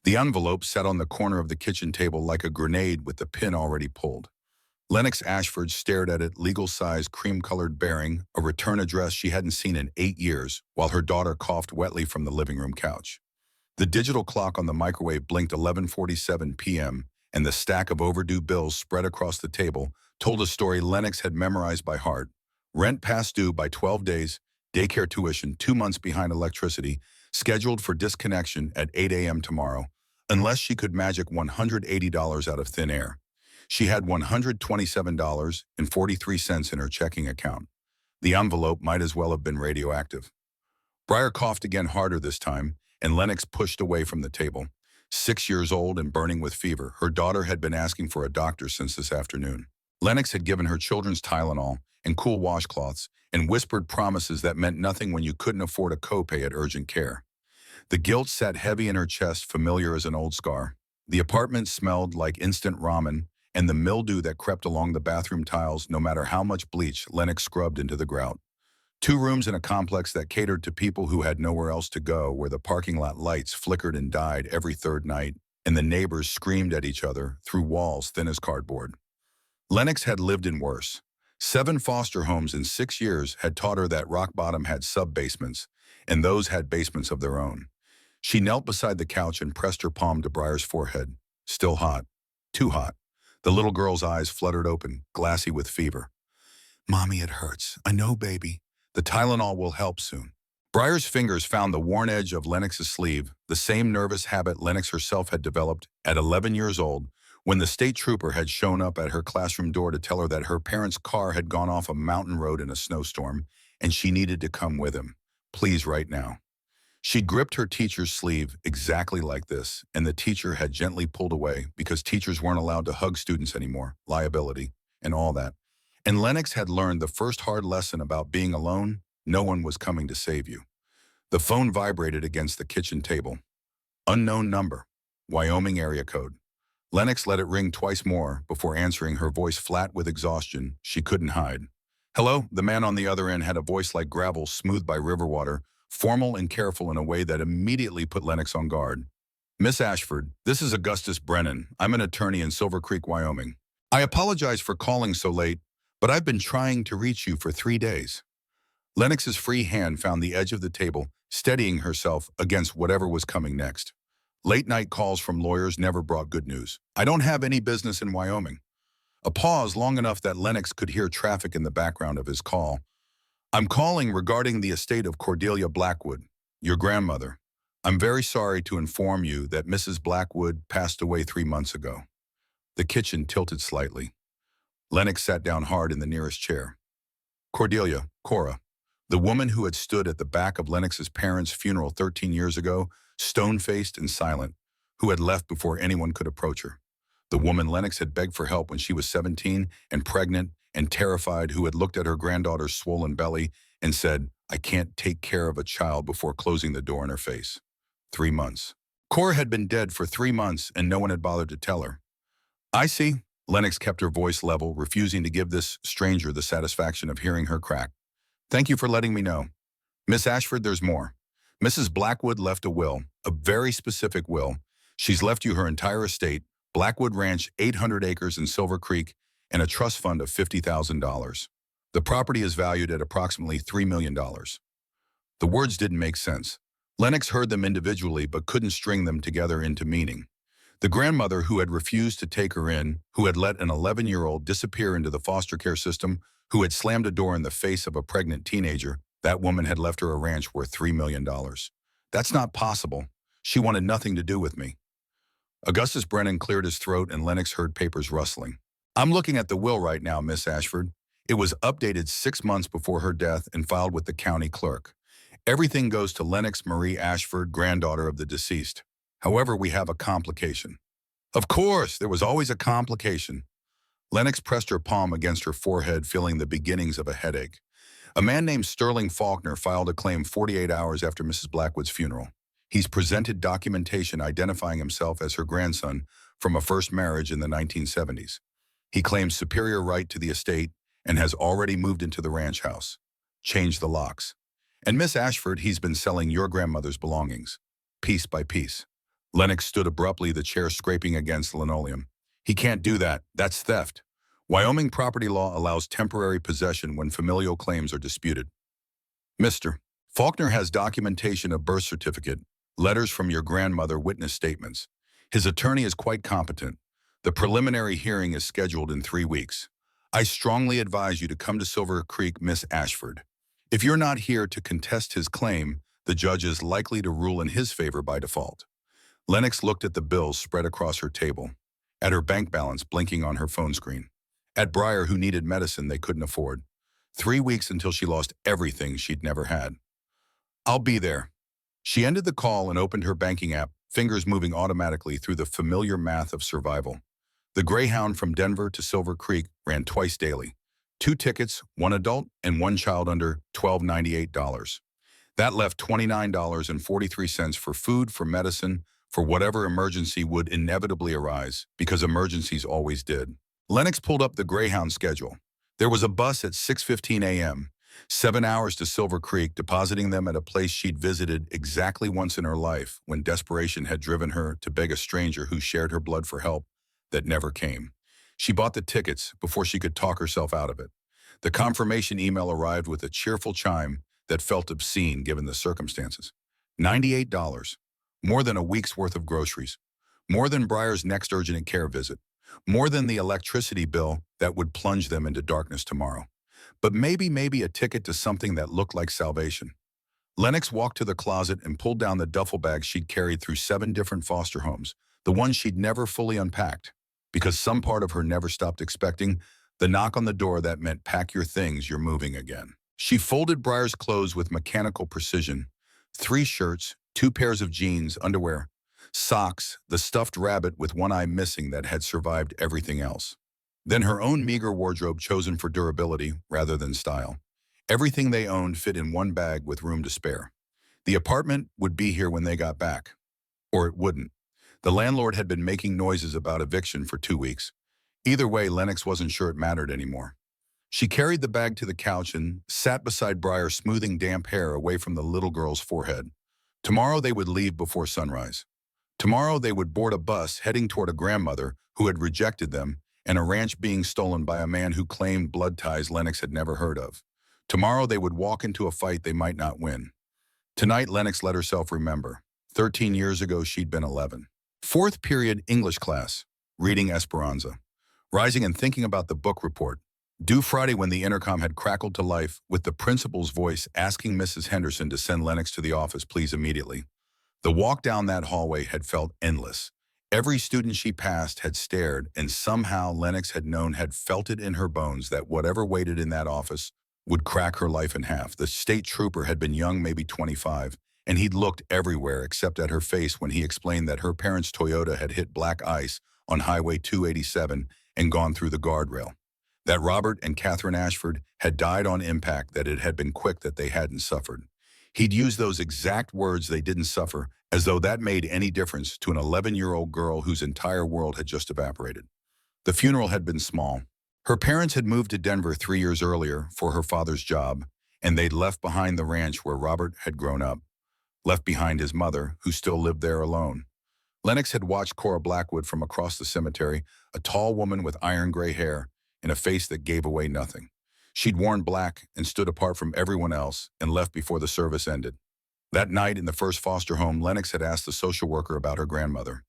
The envelope sat on the corner of the kitchen table like a grenade with the pin already pulled. Lennox Ashford stared at it, legal-size, cream-colored bearing, a return address she hadn't seen in 8 years, while her daughter coughed wetly from the living room couch. The digital clock on the microwave blinked 11:47 p.m., and the stack of overdue bills spread across the table told a story Lennox had memorized by heart. Rent past due by 12 days, daycare tuition 2 months behind electricity, scheduled for disconnection at 8 a.m. tomorrow, unless she could magic $180 out of thin air. She had $127.43 in her checking account. The envelope might as well have been radioactive. Briar coughed again, harder this time, and Lennox pushed away from the table. 6 years old and burning with fever, her daughter had been asking for a doctor since this afternoon. Lennox had given her children's Tylenol and cool washcloths and whispered promises that meant nothing when you couldn't afford a copay at urgent care. The guilt sat heavy in her chest, familiar as an old scar. The apartment smelled like instant ramen, and the mildew that crept along the bathroom tiles, no matter how much bleach Lennox scrubbed into the grout. 2 rooms in a complex that catered to people who had nowhere else to go, where the parking lot lights flickered and died every third night, and the neighbors screamed at each other through walls thin as cardboard. Lennox had lived in worse. 7 foster homes in 6 years had taught her that rock bottom had sub-basements, and those had basements of their own. She knelt beside the couch and pressed her palm to Briar's forehead. Still hot. Too hot. The little girl's eyes fluttered open, glassy with fever. "Mommy, it hurts. I know, baby. The Tylenol will help soon." Briar's fingers found the worn edge of Lennox's sleeve, the same nervous habit Lennox herself had developed at 11 years old, when the state trooper had shown up at her classroom door to tell her that her parents' car had gone off a mountain road in a snowstorm, and she needed to come with him. Please, right now. She gripped her teacher's sleeve exactly like this, and the teacher had gently pulled away because teachers weren't allowed to hug students anymore, liability, and all that. And Lennox had learned the first hard lesson about being alone: no one was coming to save you. The phone vibrated against the kitchen table. Unknown number. Wyoming area code. Lennox let it ring twice more before answering, her voice flat with exhaustion she couldn't hide. "Hello?" The man on the other end had a voice like gravel smoothed by river water, formal and careful in a way that immediately put Lennox on guard. "Miss Ashford, this is Augustus Brennan. I'm an attorney in Silver Creek, Wyoming. I apologize for calling so late, but I've been trying to reach you for 3 days. Lennox's free hand found the edge of the table, steadying herself against whatever was coming next. Late-night calls from lawyers never brought good news. "I don't have any business in Wyoming." A pause long enough that Lennox could hear traffic in the background of his call. "I'm calling regarding the estate of Cordelia Blackwood, your grandmother. I'm very sorry to inform you that Mrs. Blackwood passed away 3 months ago." The kitchen tilted slightly. Lennox sat down hard in the nearest chair. Cordelia, Cora, the woman who had stood at the back of Lennox's parents' funeral 13 years ago, stone-faced and silent, who had left before anyone could approach her. The woman Lennox had begged for help when she was 17 and pregnant and terrified, who had looked at her granddaughter's swollen belly and said, "I can't take care of a child," before closing the door in her face. 3 months. Cora had been dead for 3 months and no one had bothered to tell her. "I see." Lennox kept her voice level, refusing to give this stranger the satisfaction of hearing her crack. "Thank you for letting me know. Miss Ashford, there's more. Mrs. Blackwood left a will, a very specific will. She's left you her entire estate, Blackwood Ranch, 800 acres in Silver Creek, and a trust fund of $50,000. The property is valued at approximately $3 million. The words didn't make sense. Lennox heard them individually but couldn't string them together into meaning. The grandmother who had refused to take her in, who had let an 11-year-old disappear into the foster care system, who had slammed a door in the face of a pregnant teenager, that woman had left her a ranch worth $3 million. "That's not possible. She wanted nothing to do with me." Augustus Brennan cleared his throat and Lennox heard papers rustling. "I'm looking at the will right now, Miss Ashford. It was updated 6 months before her death and filed with the county clerk. Everything goes to Lennox Marie Ashford, granddaughter of the deceased. However, we have a complication." Of course, there was always a complication. Lennox pressed her palm against her forehead, feeling the beginnings of a headache. A man named Sterling Faulkner filed a claim 48 hours after Mrs. Blackwood's funeral. He's presented documentation identifying himself as her grandson from a first marriage in the 1970s. He claims superior right to the estate and has already moved into the ranch house. Changed the locks. And Miss Ashford, he's been selling your grandmother's belongings, piece by piece. Lennox stood abruptly, the chair scraping against linoleum. He can't do that. That's theft. Wyoming property law allows temporary possession when familial claims are disputed. Mr. Faulkner has documentation, a birth certificate, letters from your grandmother, witness statements. His attorney is quite competent. The preliminary hearing is scheduled in 3 weeks. I strongly advise you to come to Silver Creek, Miss Ashford. If you're not here to contest his claim, the judge is likely to rule in his favor by default. Lennox looked at the bills spread across her table, at her bank balance blinking on her phone screen, at Briar, who needed medicine they couldn't afford. 3 weeks until she lost everything she'd never had. I'll be there. She ended the call and opened her banking app, fingers moving automatically through the familiar math of survival. The Greyhound from Denver to Silver Creek ran twice daily. 2 tickets, 1 adult and 1 child under $12.98. That left $29.43 for food, for medicine, for whatever emergency would inevitably arise, because emergencies always did. Lennox pulled up the Greyhound schedule. There was a bus at 6:15 a.m., 7 hours to Silver Creek, depositing them at a place she'd visited exactly once in her life when desperation had driven her to beg a stranger who shared her blood for help that never came. She bought the tickets before she could talk herself out of it. The confirmation email arrived with a cheerful chime that felt obscene given the circumstances. $98. More than a week's worth of groceries. More than Briar's next urgent care visit. More than the electricity bill that would plunge them into darkness tomorrow. But maybe a ticket to something that looked like salvation. Lennox walked to the closet and pulled down the duffel bag she'd carried through 7 different foster homes, the ones she'd never fully unpacked, because some part of her never stopped expecting the knock on the door that meant pack your things, you're moving again. She folded Briar's clothes with mechanical precision. 3 shirts, 2 pairs of jeans, underwear, socks, the stuffed rabbit with one eye missing that had survived everything else. Then her own meager wardrobe chosen for durability rather than style. Everything they owned fit in one bag with room to spare. The apartment would be here when they got back. Or it wouldn't. The landlord had been making noises about eviction for 2 weeks. Either way, Lennox wasn't sure it mattered anymore. She carried the bag to the couch and sat beside Briar, smoothing damp hair away from the little girl's forehead. Tomorrow they would leave before sunrise. Tomorrow they would board a bus heading toward a grandmother who had rejected them and a ranch being stolen by a man who claimed blood ties Lennox had never heard of. Tomorrow they would walk into a fight they might not win. Tonight, Lennox let herself remember. 13 years ago, she'd been 11. 4th period English class, reading Esperanza. Rising and thinking about the book report. Due Friday, when the intercom had crackled to life with the principal's voice asking Mrs. Henderson to send Lennox to the office, please, immediately. The walk down that hallway had felt endless. Every student she passed had stared, and somehow Lennox had known, had felt it in her bones, that whatever waited in that office would crack her life in half. The state trooper had been young, maybe 25, and he'd looked everywhere except at her face when he explained that her parents' Toyota had hit black ice on Highway 287 and gone through the guardrail. That Robert and Catherine Ashford had died on impact, that it had been quick, that they hadn't suffered. He'd used those exact words, they didn't suffer, as though that made any difference to an 11-year-old girl whose entire world had just evaporated. The funeral had been small. Her parents had moved to Denver 3 years earlier for her father's job, and they'd left behind the ranch where Robert had grown up, left behind his mother, who still lived there alone. Lennox had watched Cora Blackwood from across the cemetery, a tall woman with iron gray hair and a face that gave away nothing. She'd worn black and stood apart from everyone else and left before the service ended. That night in the first foster home, Lennox had asked the social worker about her grandmother.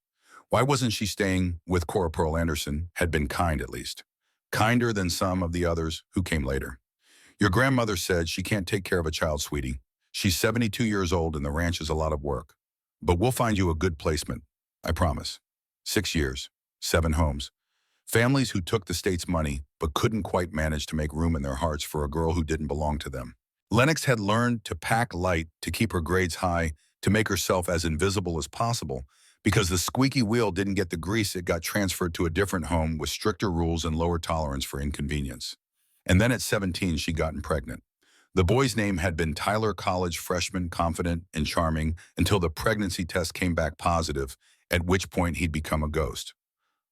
Why wasn't she staying with Cora Pearl Anderson? Had been kind, at least. Kinder than some of the others who came later. Your grandmother said she can't take care of a child, sweetie. She's 72 years old and the ranch is a lot of work. But we'll find you a good placement, I promise. 6 years, 7 homes. Families who took the state's money but couldn't quite manage to make room in their hearts for a girl who didn't belong to them. Lennox had learned to pack light, to keep her grades high, to make herself as invisible as possible, because the squeaky wheel didn't get the grease, it got transferred to a different home with stricter rules and lower tolerance for inconvenience. And then at 17, she'd gotten pregnant. The boy's name had been Tyler, college freshman, confident and charming, until the pregnancy test came back positive, at which point he'd become a ghost.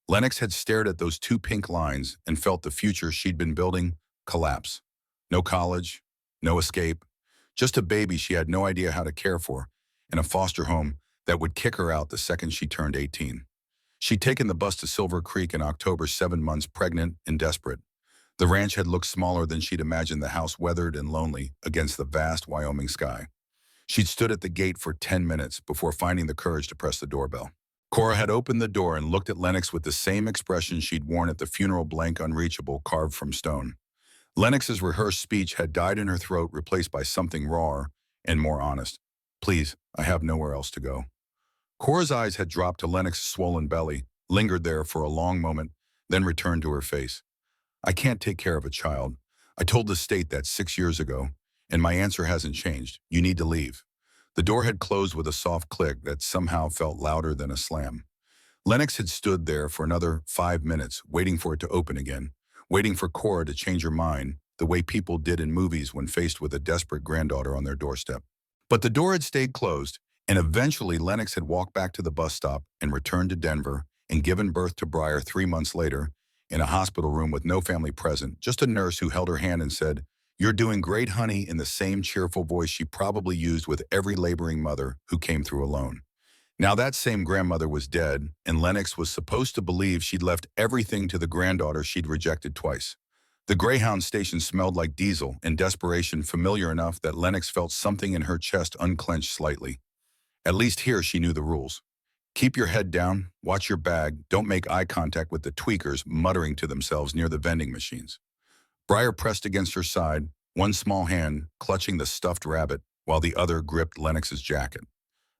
Lennox had stared at those 2 pink lines and felt the future she'd been building collapse. No college, no escape, just a baby she had no idea how to care for, in a foster home that would kick her out the second she turned 18. She'd taken the bus to Silver Creek in October, 7 months pregnant and desperate. The ranch had looked smaller than she'd imagined, the house weathered and lonely against the vast Wyoming sky. She'd stood at the gate for 10 minutes before finding the courage to press the doorbell. Cora had opened the door and looked at Lennox with the same expression she'd worn at the funeral, blank, unreachable, carved from stone. Lennox's rehearsed speech had died in her throat, replaced by something rawer and more honest. "Please, I have nowhere else to go." Cora's eyes had dropped to Lennox's swollen belly, lingered there for a long moment, then returned to her face. "I can't take care of a child. I told the state that 6 years ago, and my answer hasn't changed. You need to leave." The door had closed with a soft click that somehow felt louder than a slam. Lennox had stood there for another 5 minutes, waiting for it to open again, waiting for Cora to change her mind, the way people did in movies when faced with a desperate granddaughter on their doorstep. But the door had stayed closed, and eventually Lennox had walked back to the bus stop and returned to Denver and given birth to Briar 3 months later in a hospital room with no family present, just a nurse who held her hand and said, "You're doing great, honey," in the same cheerful voice she probably used with every laboring mother who came through alone. Now that same grandmother was dead, and Lennox was supposed to believe she'd left everything to the granddaughter she'd rejected twice. The Greyhound station smelled like diesel and desperation, familiar enough that Lennox felt something in her chest unclench slightly. At least here she knew the rules. Keep your head down, watch your bag, don't make eye contact with the tweakers muttering to themselves near the vending machines. Briar pressed against her side, one small hand clutching the stuffed rabbit while the other gripped Lennox's jacket.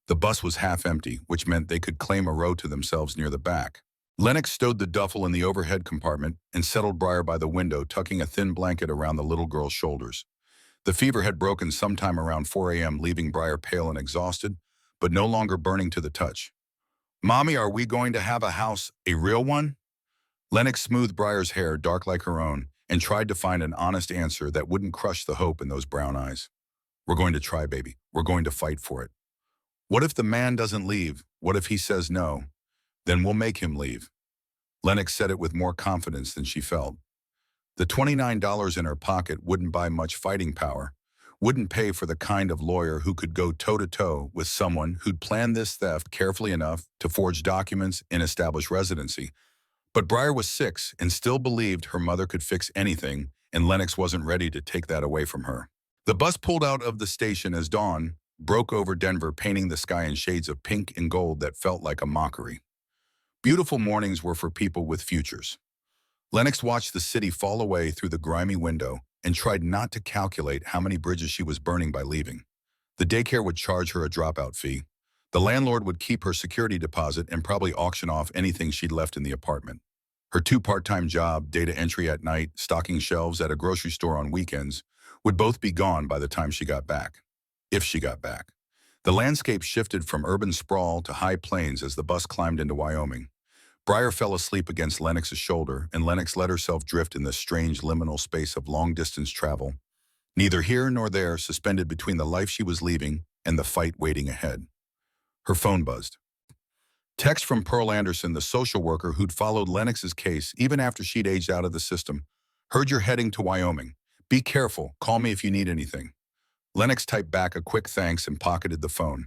The bus was half empty, which meant they could claim a row to themselves near the back. Lennox stowed the duffel in the overhead compartment and settled Briar by the window, tucking a thin blanket around the little girl's shoulders. The fever had broken sometime around 4 a.m., leaving Briar pale and exhausted, but no longer burning to the touch. "Mommy, are we going to have a house, a real one?" Lennox smoothed Briar's hair, dark like her own, and tried to find an honest answer that wouldn't crush the hope in those brown eyes. "We're going to try, baby. We're going to fight for it." "What if the man doesn't leave? What if he says no? Then we'll make him leave." Lennox said it with more confidence than she felt. The $29 in her pocket wouldn't buy much fighting power, wouldn't pay for the kind of lawyer who could go toe-to-toe with someone who'd planned this theft carefully enough to forge documents and establish residency. But Briar was 6 and still believed her mother could fix anything, and Lennox wasn't ready to take that away from her. The bus pulled out of the station as dawn broke over Denver, painting the sky in shades of pink and gold that felt like a mockery. Beautiful mornings were for people with futures. Lennox watched the city fall away through the grimy window and tried not to calculate how many bridges she was burning by leaving. The daycare would charge her a dropout fee. The landlord would keep her security deposit and probably auction off anything she'd left in the apartment. Her 2 part-time job, data entry at night, stocking shelves at a grocery store on weekends, would both be gone by the time she got back. If she got back. The landscape shifted from urban sprawl to high plains as the bus climbed into Wyoming. Briar fell asleep against Lennox's shoulder, and Lennox let herself drift in the strange liminal space of long-distance travel, neither here nor there, suspended between the life she was leaving and the fight waiting ahead. Her phone buzzed. Text from Pearl Anderson, the social worker who'd followed Lennox's case even after she'd aged out of the system. "Heard you're heading to Wyoming. Be careful. Call me if you need anything." Lennox typed back a quick thanks and pocketed the phone.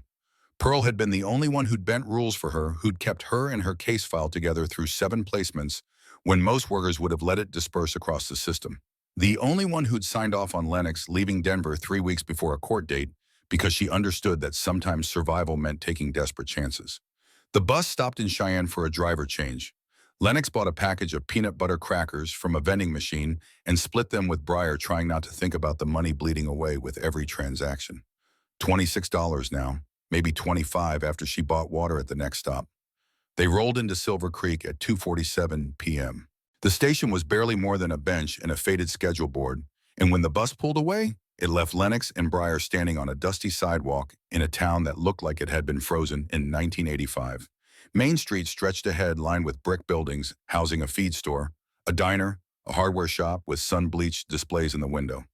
Pearl had been the only one who'd bent rules for her, who'd kept her and her case file together through 7 placements when most workers would have let it disperse across the system. The only one who'd signed off on Lennox leaving Denver 3 weeks before a court date because she understood that sometimes survival meant taking desperate chances. The bus stopped in Cheyenne for a driver change. Lennox bought a package of peanut butter crackers from a vending machine and split them with Briar, trying not to think about the money bleeding away with every transaction. $26 now, maybe $25 after she bought water at the next stop. They rolled into Silver Creek at 2:47 p.m. The station was barely more than a bench and a faded schedule board, and when the bus pulled away, it left Lennox and Briar standing on a dusty sidewalk in a town that looked like it had been frozen in 1985. Main Street stretched ahead, lined with brick buildings housing a feed store, a diner, a hardware shop with sun-bleached displays in the window.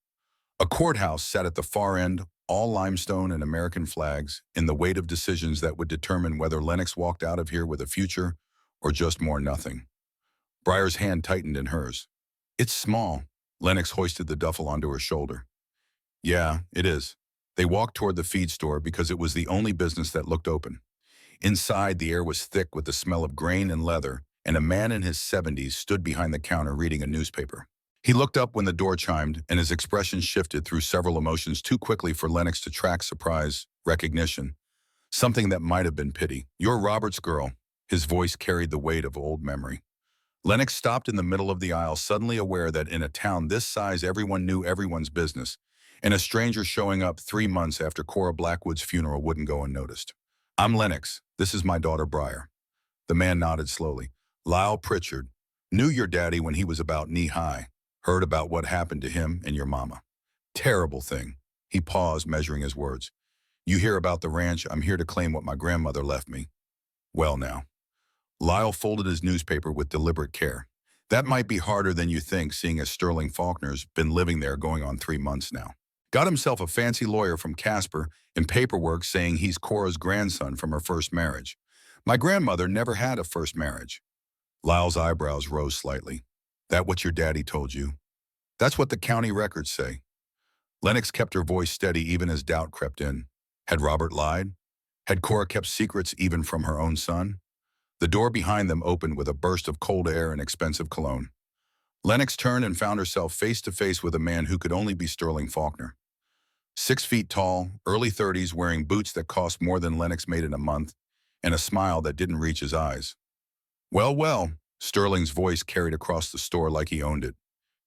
A courthouse sat at the far end, all limestone and American flags, in the weight of decisions that would determine whether Lennox walked out of here with a future or just more nothing. Briar's hand tightened in hers. "It's small." Lennox hoisted the duffel onto her shoulder. "Yeah, it is." They walked toward the feed store because it was the only business that looked open. Inside, the air was thick with the smell of grain and leather, and a man in his 70s stood behind the counter reading a newspaper. He looked up when the door chimed, and his expression shifted through several emotions too quickly for Lennox to track surprise, recognition, something that might have been pity. "You're Robert's girl." His voice carried the weight of old memory. Lennox stopped in the middle of the aisle, suddenly aware that in a town this size everyone knew everyone's business, and a stranger showing up 3 months after Cora Blackwood's funeral wouldn't go unnoticed. "I'm Lennox. This is my daughter Briar." The man nodded slowly. "Lyle Pritchard. Knew your daddy when he was about knee-high. Heard about what happened to him and your mama. Terrible thing." He paused, measuring his words. "You hear about the ranch? I'm here to claim what my grandmother left me." "Well now." Lyle folded his newspaper with deliberate care. "That might be harder than you think, seeing as Sterling Faulkner's been living there going on 3 months now. Got himself a fancy lawyer from Casper and paperwork saying he's Cora's grandson from her first marriage. My grandmother never had a first marriage." Lyle's eyebrows rose slightly. "That what your daddy told you?" "That's what the county records say." Lennox kept her voice steady even as doubt crept in. Had Robert lied? Had Cora kept secrets even from her own son? The door behind them opened with a burst of cold air and expensive cologne. Lennox turned and found herself face to face with a man who could only be Sterling Faulkner. 6 feet tall, early 30s, wearing boots that cost more than Lennox made in a month, and a smile that didn't reach his eyes. "Well, well," Sterling's voice carried across the store like he owned it.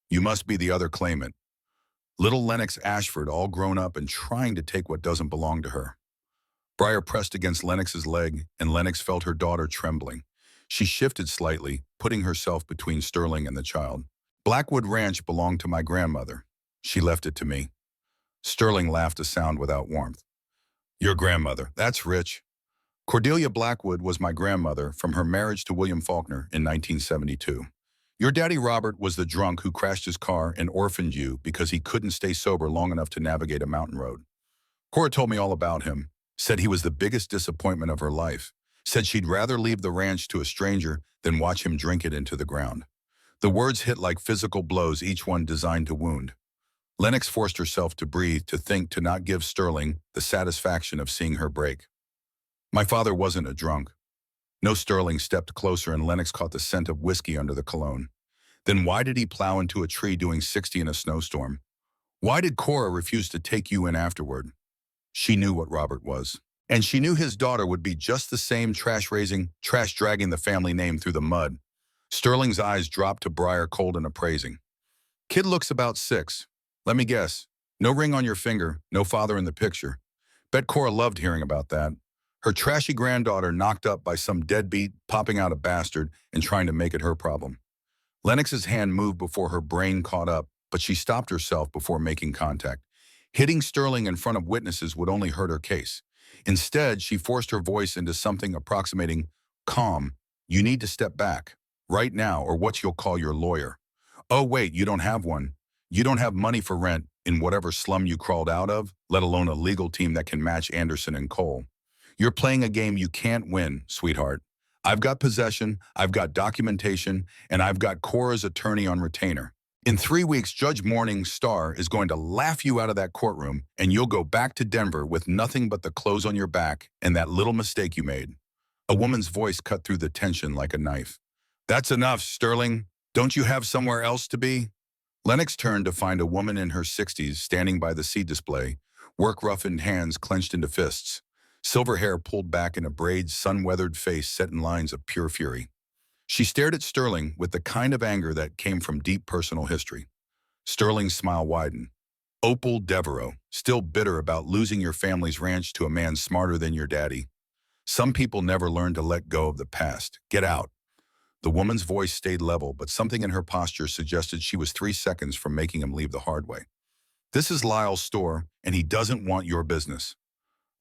"You must be the other claimant." Little Lennox Ashford, all grown up and trying to take what doesn't belong to her. Briar pressed against Lennox's leg, and Lennox felt her daughter trembling. She shifted slightly, putting herself between Sterling and the child. "Blackwood Ranch belonged to my grandmother. She left it to me." Sterling laughed, a sound without warmth. "Your grandmother, that's rich." "Cordelia Blackwood was my grandmother from her marriage to William Faulkner in 1972. Your daddy Robert was the drunk who crashed his car and orphaned you because he couldn't stay sober long enough to navigate a mountain road. Cora told me all about him, said he was the biggest disappointment of her life, said she'd rather leave the ranch to a stranger than watch him drink it into the ground." The words hit like physical blows, each one designed to wound. Lennox forced herself to breathe, to think, to not give Sterling the satisfaction of seeing her break. "My father wasn't a drunk." No. Sterling stepped closer and Lennox caught the scent of whiskey under the cologne. "Then why did he plow into a tree doing 60 in a snowstorm? Why did Cora refuse to take you in afterward?" She knew what Robert was. And she knew his daughter would be just the same, trash dragging the family name through the mud. Sterling's eyes dropped to Briar, cold and appraising. "Kid looks about 6. Let me guess. No ring on your finger, no father in the picture. Bet Cora loved hearing about that. Her trashy granddaughter knocked up by some deadbeat, popping out a bastard and trying to make it her problem." Lennox's hand moved before her brain caught up, but she stopped herself before making contact. Hitting Sterling in front of witnesses would only hurt her case. Instead, she forced her voice into something approximating calm. "You need to step back. Right now, or what you'll call your lawyer." "Oh wait, you don't have one. You don't have money for rent in whatever slum you crawled out of, let alone a legal team that can match Anderson and Cole. You're playing a game you can't win, sweetheart. I've got possession, I've got documentation, and I've got Cora's attorney on retainer. In 3 weeks, Judge Morning Star is going to laugh you out of that courtroom, and you'll go back to Denver with nothing but the clothes on your back and that little mistake you made." A woman's voice cut through the tension like a knife. "That's enough, Sterling. Don't you have somewhere else to be?" Lennox turned to find a woman in her 60s standing by the seed display, work-roughened hands clenched into fists, silver hair pulled back in a braid, sun-weathered face set in lines of pure fury. She stared at Sterling with the kind of anger that came from deep personal history. Sterling's smile widened. "Opal Devereaux, still bitter about losing your family's ranch to a man smarter than your daddy. Some people never learn to let go of the past. Get out." The woman's voice stayed level, but something in her posture suggested she was 3 seconds from making him leave the hard way. "This is Lyle's store, and he doesn't want your business."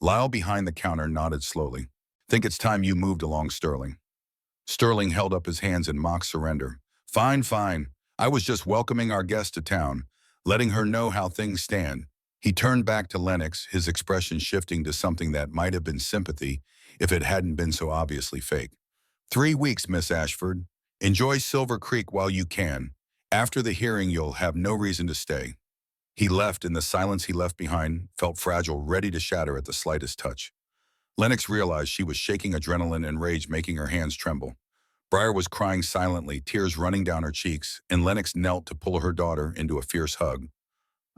Lyle behind the counter nodded slowly. "Think it's time you moved along, Sterling." Sterling held up his hands in mock surrender. "Fine, fine. I was just welcoming our guest to town, letting her know how things stand." He turned back to Lennox, his expression shifting to something that might have been sympathy if it hadn't been so obviously fake. 3 weeks, Miss Ashford. Enjoy Silver Creek while you can. After the hearing, you'll have no reason to stay." He left, and the silence he left behind felt fragile, ready to shatter at the slightest touch. Lennox realized she was shaking, adrenaline and rage making her hands tremble. Briar was crying silently, tears running down her cheeks, and Lennox knelt to pull her daughter into a fierce hug.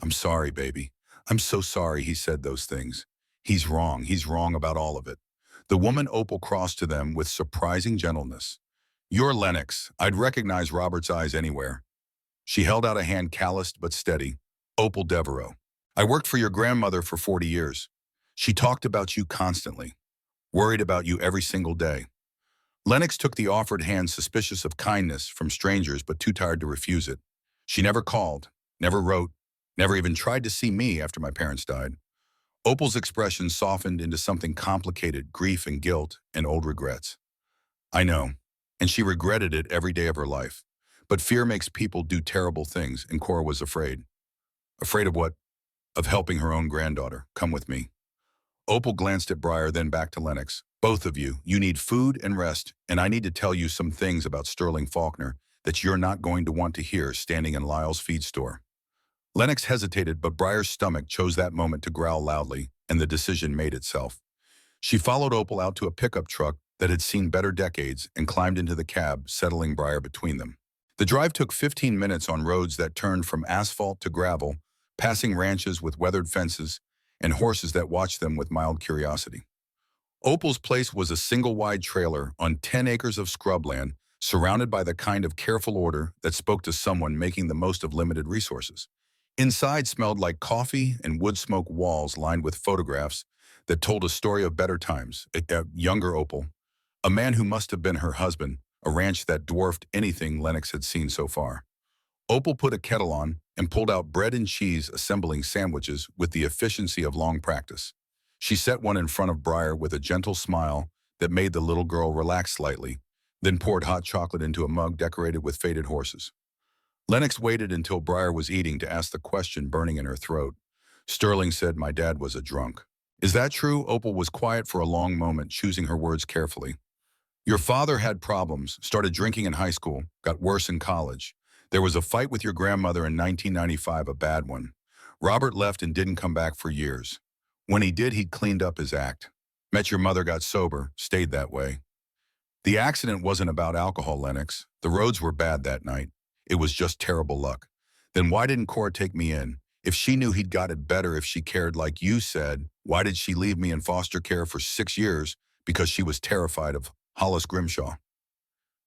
"I'm sorry, baby. I'm so sorry he said those things. He's wrong. He's wrong about all of it." The woman Opal crossed to them with surprising gentleness. "You're Lennox. I'd recognize Robert's eyes anywhere." She held out a hand, calloused but steady. "Opal Devereaux. I worked for your grandmother for 40 years. She talked about you constantly, worried about you every single day." Lennox took the offered hand, suspicious of kindness from strangers but too tired to refuse it. "She never called, never wrote, never even tried to see me after my parents died." Opal's expression softened into something complicated, grief and guilt and old regrets. "I know, and she regretted it every day of her life. But fear makes people do terrible things, and Cora was afraid." "Afraid of what?" "Of helping her own granddaughter. Come with me." Opal glanced at Briar, then back to Lennox. "Both of you, you need food and rest, and I need to tell you some things about Sterling Faulkner that you're not going to want to hear standing in Lyle's feed store." Lennox hesitated, but Briar's stomach chose that moment to growl loudly, and the decision made itself. She followed Opal out to a pickup truck that had seen better decades and climbed into the cab, settling Briar between them. The drive took 15 minutes on roads that turned from asphalt to gravel, passing ranches with weathered fences and horses that watched them with mild curiosity. Opal's place was a single-wide trailer on 10 acres of scrubland, surrounded by the kind of careful order that spoke to someone making the most of limited resources. Inside smelled like coffee and wood smoke, walls lined with photographs that told a story of better times. A younger Opal, a man who must have been her husband, a ranch that dwarfed anything Lennox had seen so far. Opal put a kettle on and pulled out bread and cheese, assembling sandwiches with the efficiency of long practice. She set one in front of Briar with a gentle smile that made the little girl relax slightly, then poured hot chocolate into a mug decorated with faded horses. Lennox waited until Briar was eating to ask the question burning in her throat. "Sterling said my dad was a drunk. Is that true?" Opal was quiet for a long moment, choosing her words carefully. "Your father had problems, started drinking in high school, got worse in college. There was a fight with your grandmother in 1995, a bad one. Robert left and didn't come back for years. When he did, he'd cleaned up his act. Met your mother, got sober, stayed that way. The accident wasn't about alcohol, Lennox. The roads were bad that night. It was just terrible luck. Then why didn't Cora take me in? If she knew he'd got it better, if she cared like you said, why did she leave me in foster care for 6 years? Because she was terrified of Hollis Grimshaw."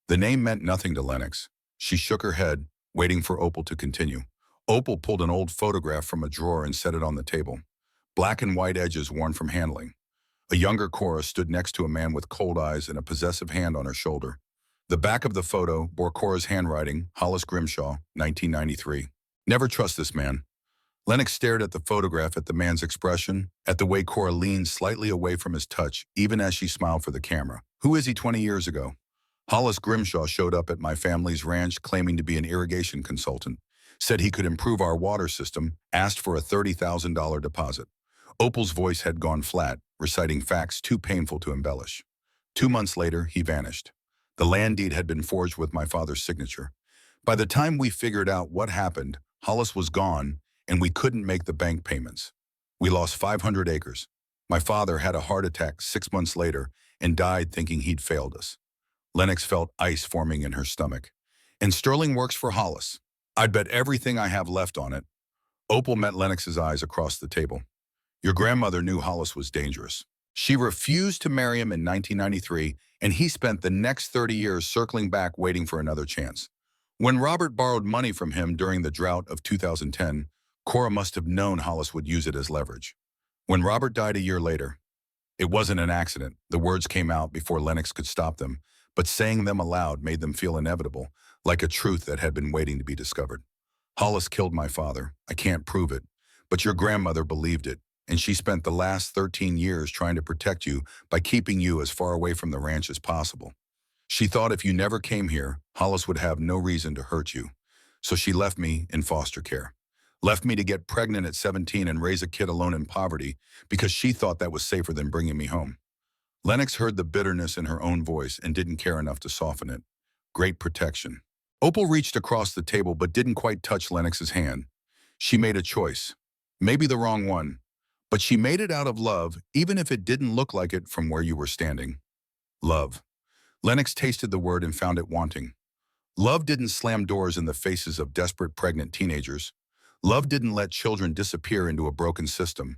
The name meant nothing to Lennox. She shook her head, waiting for Opal to continue. Opal pulled an old photograph from a drawer and set it on the table. Black and white edges worn from handling. A younger Cora stood next to a man with cold eyes and a possessive hand on her shoulder. The back of the photo bore Cora's handwriting, Hollis Grimshaw, 1993. "Never trust this man." Lennox stared at the photograph, at the man's expression, at the way Cora leaned slightly away from his touch, even as she smiled for the camera. "Who is he 20 years ago?" "Hollis Grimshaw showed up at my family's ranch claiming to be an irrigation consultant. Said he could improve our water system, asked for a $30,000 deposit." Opal's voice had gone flat, reciting facts too painful to embellish. 2 months later, he vanished. The land deed had been forged with my father's signature. By the time we figured out what happened, Hollis was gone, and we couldn't make the bank payments. We lost 500 acres. My father had a heart attack 6 months later and died thinking he'd failed us. Lennox felt ice forming in her stomach. "And Sterling works for Hollis. I'd bet everything I have left on it." Opal met Lennox's eyes across the table. "Your grandmother knew Hollis was dangerous. She refused to marry him in 1993, and he spent the next 30 years circling back waiting for another chance. When Robert borrowed money from him during the drought of 2010, Cora must have known Hollis would use it as leverage. When Robert died a year later, it wasn't an accident." The words came out before Lennox could stop them, but saying them aloud made them feel inevitable, like a truth that had been waiting to be discovered. "Hollis killed my father. I can't prove it, but your grandmother believed it, and she spent the last 13 years trying to protect you by keeping you as far away from the ranch as possible. She thought if you never came here, Hollis would have no reason to hurt you. So she left me in foster care. Left me to get pregnant at 17 and raise a kid alone in poverty because she thought that was safer than bringing me home." Lennox heard the bitterness in her own voice and didn't care enough to soften it. Great protection. Opal reached across the table but didn't quite touch Lennox's hand. She made a choice. Maybe the wrong one, But she made it out of love, even if it didn't look like it from where you were standing. Love. Lennox tasted the word and found it wanting. Love didn't slam doors in the faces of desperate pregnant teenagers. Love didn't let children disappear into a broken system.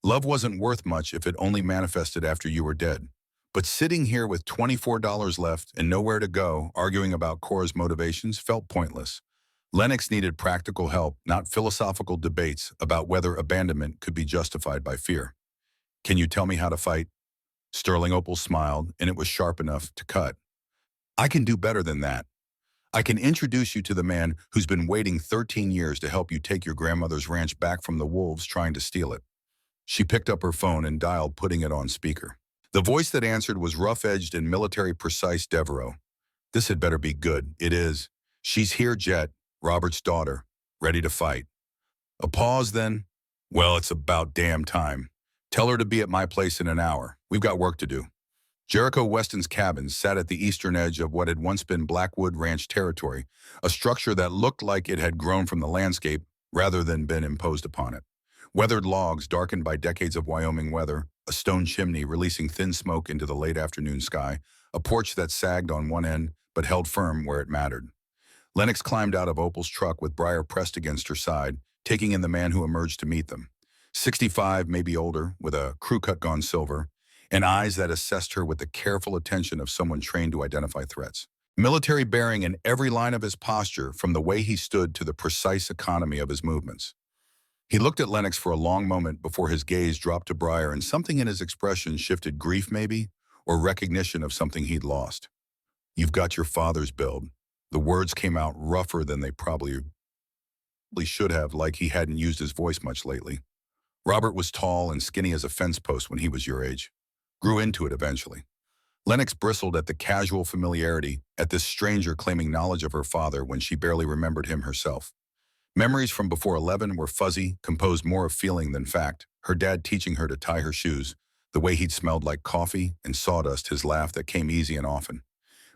Love wasn't worth much if it only manifested after you were dead. But sitting here with $24 left and nowhere to go, arguing about Cora's motivations felt pointless. Lennox needed practical help, not philosophical debates about whether abandonment could be justified by fear. Can you tell me how to fight? Sterling Opal smiled, and it was sharp enough to cut. I can do better than that. I can introduce you to the man who's been waiting 13 years to help you take your grandmother's ranch back from the wolves trying to steal it. She picked up her phone and dialed, putting it on speaker. The voice that answered was rough-edged and military-precise Devereaux. This had better be good. It is. She's here, Jet, Robert's daughter, ready to fight. A pause, then. Well, it's about damn time. Tell her to be at my place in an hour. We've got work to do. Jericho Weston's cabins sat at the eastern edge of what had once been Blackwood Ranch territory, a structure that looked like it had grown from the landscape rather than been imposed upon it. Weathered logs darkened by decades of Wyoming weather, a stone chimney releasing thin smoke into the late afternoon sky, a porch that sagged on one end but held firm where it mattered. Lennox climbed out of Opal's truck with Briar pressed against her side, taking in the man who emerged to meet them. 65, maybe older, with a crew cut gone silver, and eyes that assessed her with the careful attention of someone trained to identify threats. Military bearing in every line of his posture, from the way he stood to the precise economy of his movements. He looked at Lennox for a long moment before his gaze dropped to Briar, and something in his expression shifted, grief maybe, or recognition of something he'd lost. You've got your father's build. The words came out rougher than they probably should have, like he hadn't used his voice much lately. Robert was tall and skinny as a fence post when he was your age. Grew into it eventually. Lennox bristled at the casual familiarity, at this stranger claiming knowledge of her father when she barely remembered him herself. Memories from before 11 were fuzzy, composed more of feeling than fact, her dad teaching her to tie her shoes, the way he'd smelled like coffee and sawdust, his laugh that came easy and often.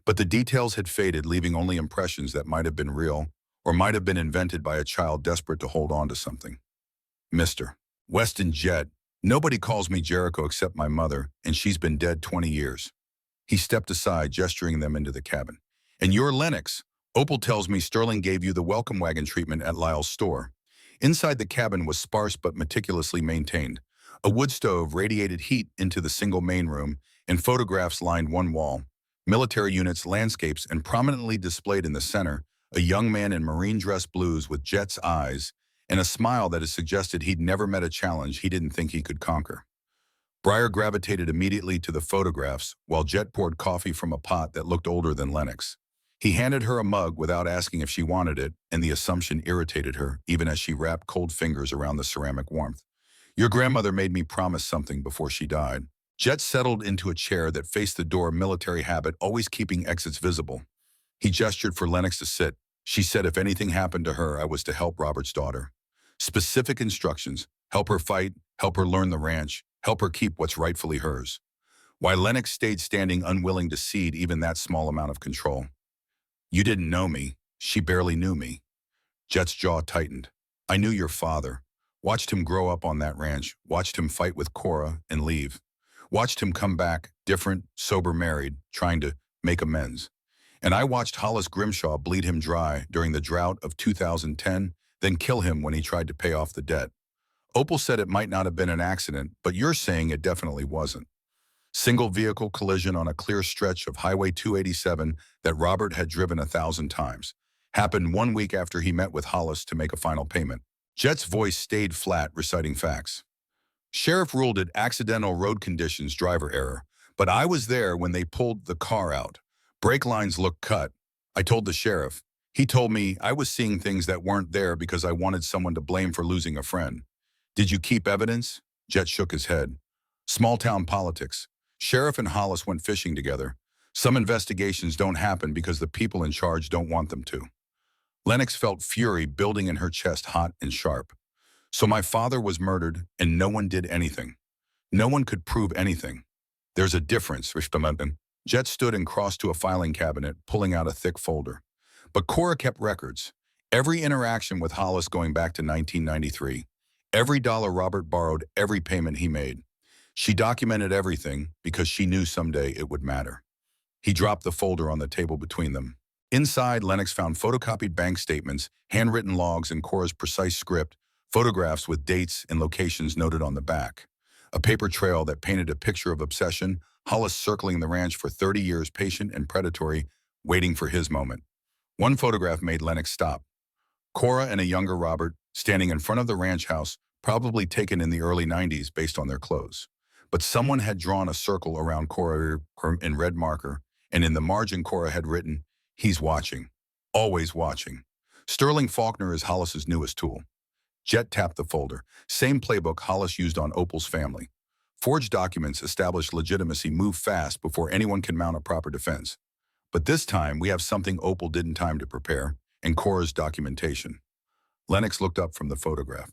But the details had faded, leaving only impressions that might have been real or might have been invented by a child desperate to hold on to something. Mr. Weston Jet, nobody calls me Jericho except my mother, and she's been dead 20 years. He stepped aside, gesturing them into the cabin. And you're Lennox. Opal tells me Sterling gave you the welcome wagon treatment at Lyle's store. Inside the cabin was sparse but meticulously maintained. A wood stove radiated heat into the single main room, and photographs lined one wall. Military units, landscapes, and prominently displayed in the center, a young man in marine dress blues with Jet's eyes, and a smile that had suggested he'd never met a challenge he didn't think he could conquer. Briar gravitated immediately to the photographs, while Jet poured coffee from a pot that looked older than Lennox. He handed her a mug without asking if she wanted it, and the assumption irritated her, even as she wrapped cold fingers around the ceramic warmth. Your grandmother made me promise something before she died. Jet settled into a chair that faced the door, military habit, always keeping exits visible. He gestured for Lennox to sit. She said if anything happened to her, I was to help Robert's daughter. Specific instructions: help her fight, help her learn the ranch, help her keep what's rightfully hers. Why Lennox stayed standing, unwilling to cede even that small amount of control. You didn't know me. She barely knew me. Jet's jaw tightened. I knew your father. Watched him grow up on that ranch. Watched him fight with Cora and leave. Watched him come back, different, sober, married, trying to make amends. And I watched Hollis Grimshaw bleed him dry during the drought of 2010, then kill him when he tried to pay off the debt. Opal said it might not have been an accident, but you're saying it definitely wasn't. Single vehicle collision on a clear stretch of Highway 287 that Robert had driven 1,000 times. Happened 1 week after he met with Hollis to make a final payment. Jet's voice stayed flat, reciting facts. Sheriff ruled it accidental road conditions, driver error, but I was there when they pulled the car out. Brake lines looked cut. I told the sheriff. He told me I was seeing things that weren't there because I wanted someone to blame for losing a friend. Did you keep evidence? Jet shook his head. Small town politics. Sheriff and Hollis went fishing together. Some investigations don't happen because the people in charge don't want them to. Lennox felt fury building in her chest, hot and sharp. So my father was murdered and no one did anything. No one could prove anything. There's a difference, Richtemann. Jet stood and crossed to a filing cabinet, pulling out a thick folder. But Cora kept records. Every interaction with Hollis going back to 1993. Every dollar Robert borrowed, every payment he made. She documented everything because she knew someday it would matter. He dropped the folder on the table between them. Inside, Lennox found photocopied bank statements, handwritten logs, and Cora's precise script, photographs with dates and locations noted on the back. A paper trail that painted a picture of obsession, Hollis circling the ranch for 30 years, patient and predatory, waiting for his moment. One photograph made Lennox stop. Cora and a younger Robert standing in front of the ranch house, probably taken in the early 90s based on their clothes. But someone had drawn a circle around Cora in red marker, and in the margin Cora had written, "He's watching, always watching." Sterling Faulkner is Hollis's newest tool. Jet tapped the folder, same playbook Hollis used on Opal's family. Forged documents establish legitimacy, move fast before anyone can mount a proper defense. But this time, we have something Opal didn't time to prepare, and Cora's documentation. Lennox looked up from the photograph.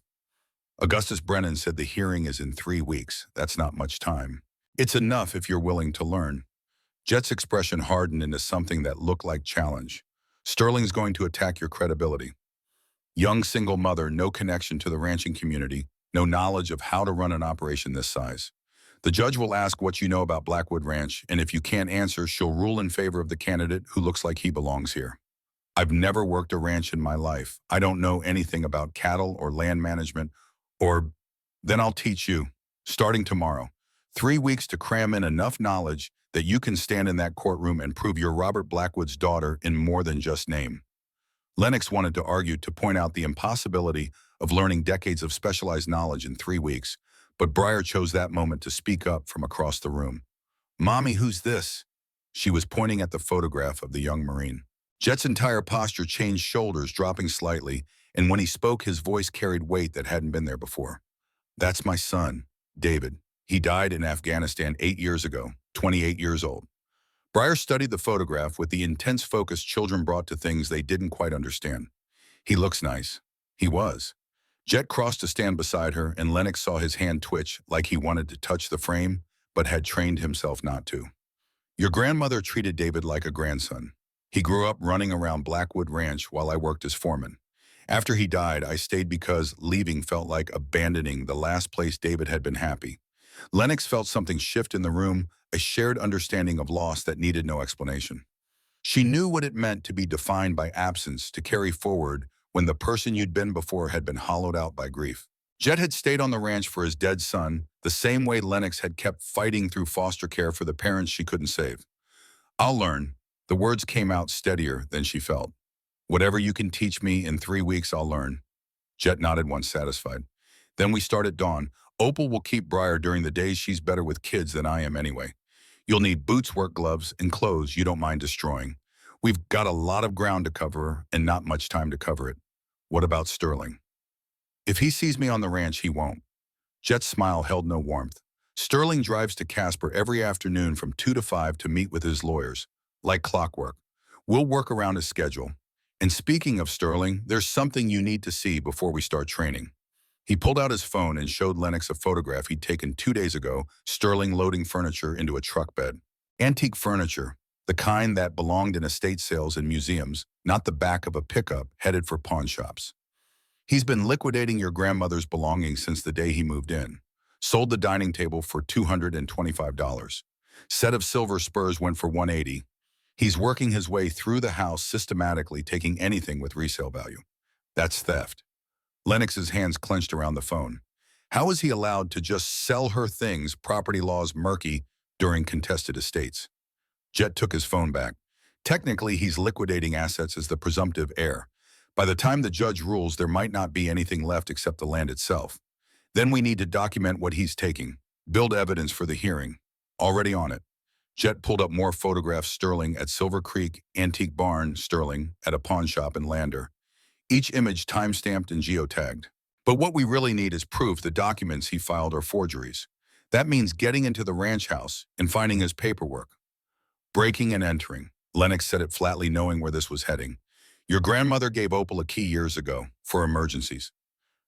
Augustus Brennan said the hearing is in 3 weeks. That's not much time. It's enough if you're willing to learn. Jet's expression hardened into something that looked like challenge. Sterling's going to attack your credibility. Young single mother, no connection to the ranching community, no knowledge of how to run an operation this size. The judge will ask what you know about Blackwood Ranch, and if you can't answer, she'll rule in favor of the candidate who looks like he belongs here. I've never worked a ranch in my life. I don't know anything about cattle or land management, then I'll teach you, starting tomorrow. 3 weeks to cram in enough knowledge that you can stand in that courtroom and prove you're Robert Blackwood's daughter in more than just name. Lennox wanted to argue to point out the impossibility of learning decades of specialized knowledge in 3 weeks, but Breyer chose that moment to speak up from across the room. "Mommy, who's this?" She was pointing at the photograph of the young Marine. Jet's entire posture changed, shoulders dropping slightly, and when he spoke, his voice carried weight that hadn't been there before. "That's my son, David. He died in Afghanistan 8 years ago, 28 years old." Breyer studied the photograph with the intense focus children brought to things they didn't quite understand. "He looks nice." He was. Jet crossed to stand beside her, and Lennox saw his hand twitch like he wanted to touch the frame, but had trained himself not to. "Your grandmother treated David like a grandson. He grew up running around Blackwood Ranch while I worked as foreman. After he died, I stayed because leaving felt like abandoning the last place David had been happy." Lennox felt something shift in the room, a shared understanding of loss that needed no explanation. She knew what it meant to be defined by absence, to carry forward when the person you'd been before had been hollowed out by grief. Jet had stayed on the ranch for his dead son, the same way Lennox had kept fighting through foster care for the parents she couldn't save. "I'll learn." The words came out steadier than she felt. "Whatever you can teach me in 3 weeks, I'll learn." Jet nodded once satisfied. "Then we start at dawn. Opal will keep Breyer during the days. She's better with kids than I am anyway. You'll need boots, work gloves, and clothes you don't mind destroying. We've got a lot of ground to cover and not much time to cover it." "What about Sterling?" "If he sees me on the ranch, he won't." Jet's smile held no warmth. "Sterling drives to Casper every afternoon from 2 to 5 to meet with his lawyers, like clockwork. We'll work around his schedule. And speaking of Sterling, there's something you need to see before we start training." He pulled out his phone and showed Lennox a photograph he'd taken 2 days ago, Sterling loading furniture into a truck bed. Antique furniture, the kind that belonged in estate sales and museums, not the back of a pickup headed for pawn shops. "He's been liquidating your grandmother's belongings since the day he moved in. Sold the dining table for $225. Set of silver spurs went for $180. He's working his way through the house systematically, taking anything with resale value. That's theft." Lennox's hands clenched around the phone. How is he allowed to just sell her things, property laws murky, during contested estates? Jet took his phone back. "Technically, he's liquidating assets as the presumptive heir. By the time the judge rules, there might not be anything left except the land itself. Then we need to document what he's taking, build evidence for the hearing. Already on it." Jet pulled up more photographs. Sterling at Silver Creek, Antique Barn, Sterling at a pawn shop in Lander. Each image time-stamped and geotagged. "But what we really need is proof the documents he filed are forgeries. That means getting into the ranch house and finding his paperwork. Breaking and entering." Lennox said it flatly, knowing where this was heading. "Your grandmother gave Opal a key years ago, for emergencies."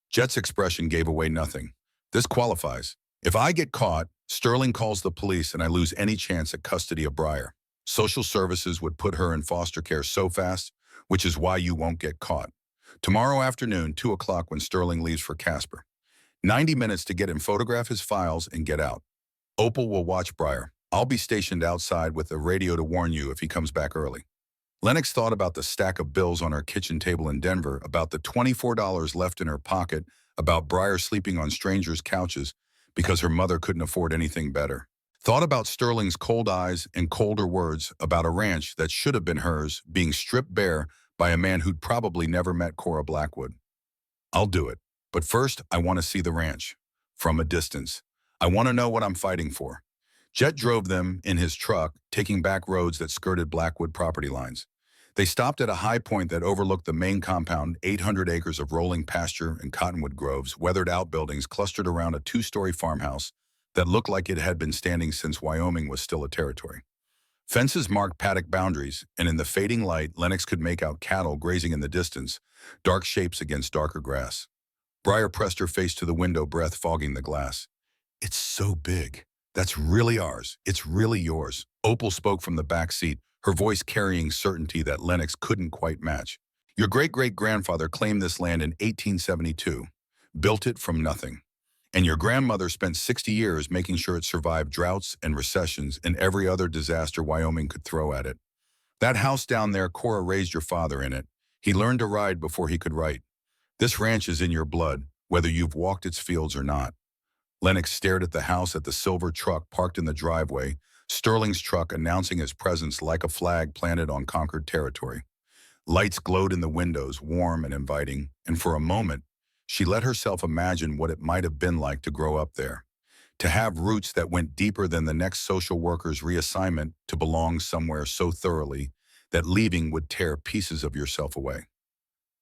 Jet's expression gave away nothing. "This qualifies. If I get caught, Sterling calls the police and I lose any chance at custody of Breyer. Social services would put her in foster care so fast, which is why you won't get caught. Tomorrow afternoon, 2 o'clock when Sterling leaves for Casper. 90 minutes to get him photograph his files and get out. Opal will watch Briar. I'll be stationed outside with a radio to warn you if he comes back early. Lennox thought about the stack of bills on her kitchen table in Denver, about the $24 left in her pocket, about Briar sleeping on strangers' couches because her mother couldn't afford anything better. Thought about Sterling's cold eyes and colder words about a ranch that should have been hers being stripped bare by a man who'd probably never met Cora Blackwood. I'll do it. But first, I want to see the ranch. From a distance. I want to know what I'm fighting for. Jet drove them in his truck, taking back roads that skirted Blackwood property lines. They stopped at a high point that overlooked the main compound, 800 acres of rolling pasture and cottonwood groves, weathered outbuildings clustered around a two-story farmhouse that looked like it had been standing since Wyoming was still a territory. Fences marked paddock boundaries, and in the fading light, Lennox could make out cattle grazing in the distance, dark shapes against darker grass. Briar pressed her face to the window, breath fogging the glass. It's so big. That's really ours. It's really yours. Opal spoke from the back seat, her voice carrying certainty that Lennox couldn't quite match. Your great-great-grandfather claimed this land in 1872, built it from nothing. And your grandmother spent 60 years making sure it survived droughts and recessions and every other disaster Wyoming could throw at it. That house down there, Cora raised your father in it. He learned to ride before he could write. This ranch is in your blood, whether you've walked its fields or not. Lennox stared at the house, at the silver truck parked in the driveway, Sterling's truck announcing his presence like a flag planted on conquered territory. Lights glowed in the windows, warm and inviting, and for a moment, she let herself imagine what it might have been like to grow up there, to have roots that went deeper than the next social worker's reassignment, to belong somewhere so thoroughly that leaving would tear pieces of yourself away.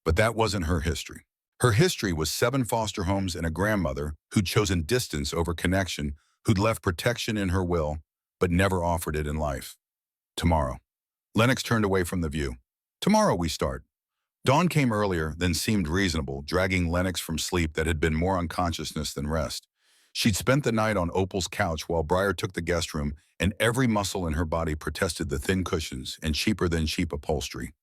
But that wasn't her history. Her history was 7 foster homes and a grandmother who'd chosen distance over connection, who'd left protection in her will, but never offered it in life. Tomorrow. Lennox turned away from the view. Tomorrow we start. Dawn came earlier than seemed reasonable, dragging Lennox from sleep that had been more unconsciousness than rest. She'd spent the night on Opal's couch while Briar took the guest room, and every muscle in her body protested the thin cushions and cheaper-than-cheap upholstery.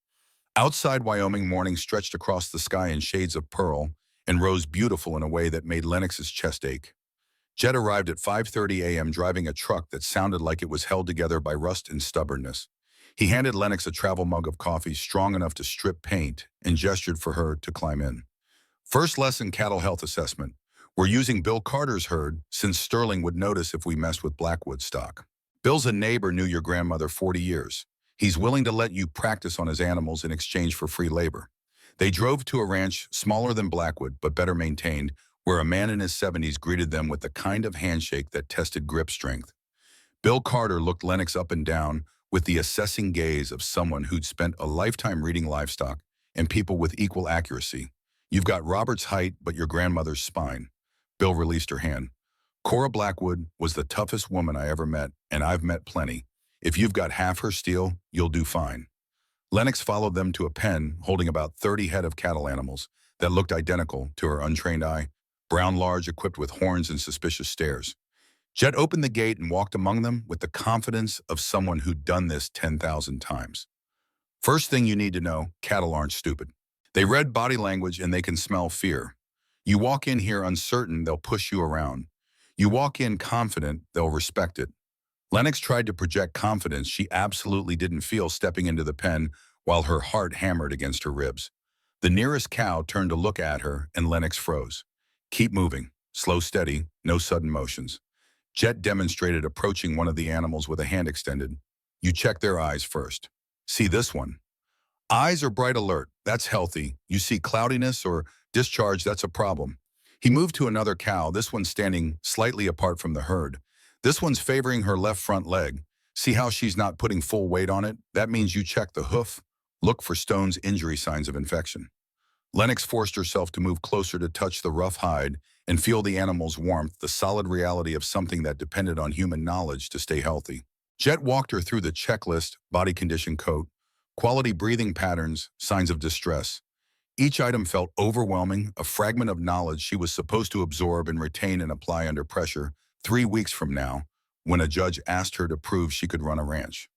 Outside, Wyoming morning stretched across the sky in shades of pearl and rose beautiful in a way that made Lennox's chest ache. Jet arrived at 5:30 a.m. driving a truck that sounded like it was held together by rust and stubbornness. He handed Lennox a travel mug of coffee strong enough to strip paint and gestured for her to climb in. First lesson, cattle health assessment. We're using Bill Carter's herd since Sterling would notice if we messed with Blackwood stock. Bill's a neighbor, knew your grandmother 40 years. He's willing to let you practice on his animals in exchange for free labor. They drove to a ranch smaller than Blackwood, but better maintained, where a man in his 70s greeted them with the kind of handshake that tested grip strength. Bill Carter looked Lennox up and down with the assessing gaze of someone who'd spent a lifetime reading livestock and people with equal accuracy. You've got Robert's height, but your grandmother's spine. Bill released her hand. Cora Blackwood was the toughest woman I ever met, and I've met plenty. If you've got half her steel, you'll do fine. Lennox followed them to a pen holding about 30 head of cattle animals that looked identical to her untrained eye, brown large, equipped with horns and suspicious stares. Jet opened the gate and walked among them with the confidence of someone who'd done this 10,000 times. First thing you need to know, cattle aren't stupid. They read body language and they can smell fear. You walk in here uncertain, they'll push you around. You walk in confident, they'll respect it. Lennox tried to project confidence she absolutely didn't feel stepping into the pen while her heart hammered against her ribs. The nearest cow turned to look at her and Lennox froze. Keep moving. Slow, steady, no sudden motions. Jet demonstrated approaching one of the animals with a hand extended. You check their eyes first. See this one. Eyes are bright alert. That's healthy. You see cloudiness or discharge, that's a problem. He moved to another cow, this one standing slightly apart from the herd. This one's favoring her left front leg. See how she's not putting full weight on it? That means you check the hoof. Look for Stone's injury signs of infection. Lennox forced herself to move closer to touch the rough hide and feel the animal's warmth, the solid reality of something that depended on human knowledge to stay healthy. Jet walked her through the checklist, body condition coat, quality breathing patterns, signs of distress. Each item felt overwhelming, a fragment of knowledge she was supposed to absorb and retain and apply under pressure 3 weeks from now, when a judge asked her to prove she could run a ranch.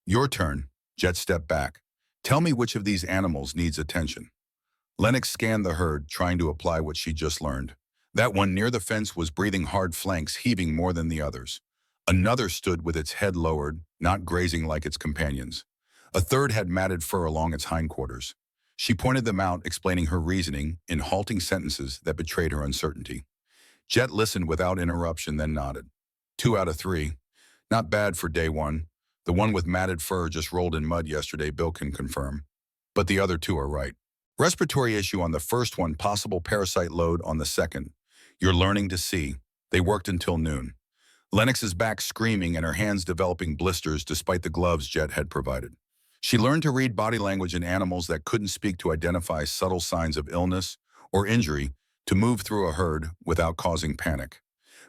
Your turn. Jet stepped back. Tell me which of these animals needs attention. Lennox scanned the herd, trying to apply what she just learned. That one near the fence was breathing hard, flanks heaving more than the others. Another stood with its head lowered, not grazing like its companions. A third had matted fur along its hindquarters. She pointed them out, explaining her reasoning in halting sentences that betrayed her uncertainty. Jet listened without interruption, then nodded. 2 out of 3. Not bad for day one. The one with matted fur just rolled in mud yesterday, Bill can confirm. But the other two are right. Respiratory issue on the first one, possible parasite load on the second. You're learning to see. They worked until noon. Lennox is back screaming and her hands developing blisters despite the gloves Jet had provided. She learned to read body language in animals that couldn't speak to identify subtle signs of illness or injury, to move through a herd without causing panic.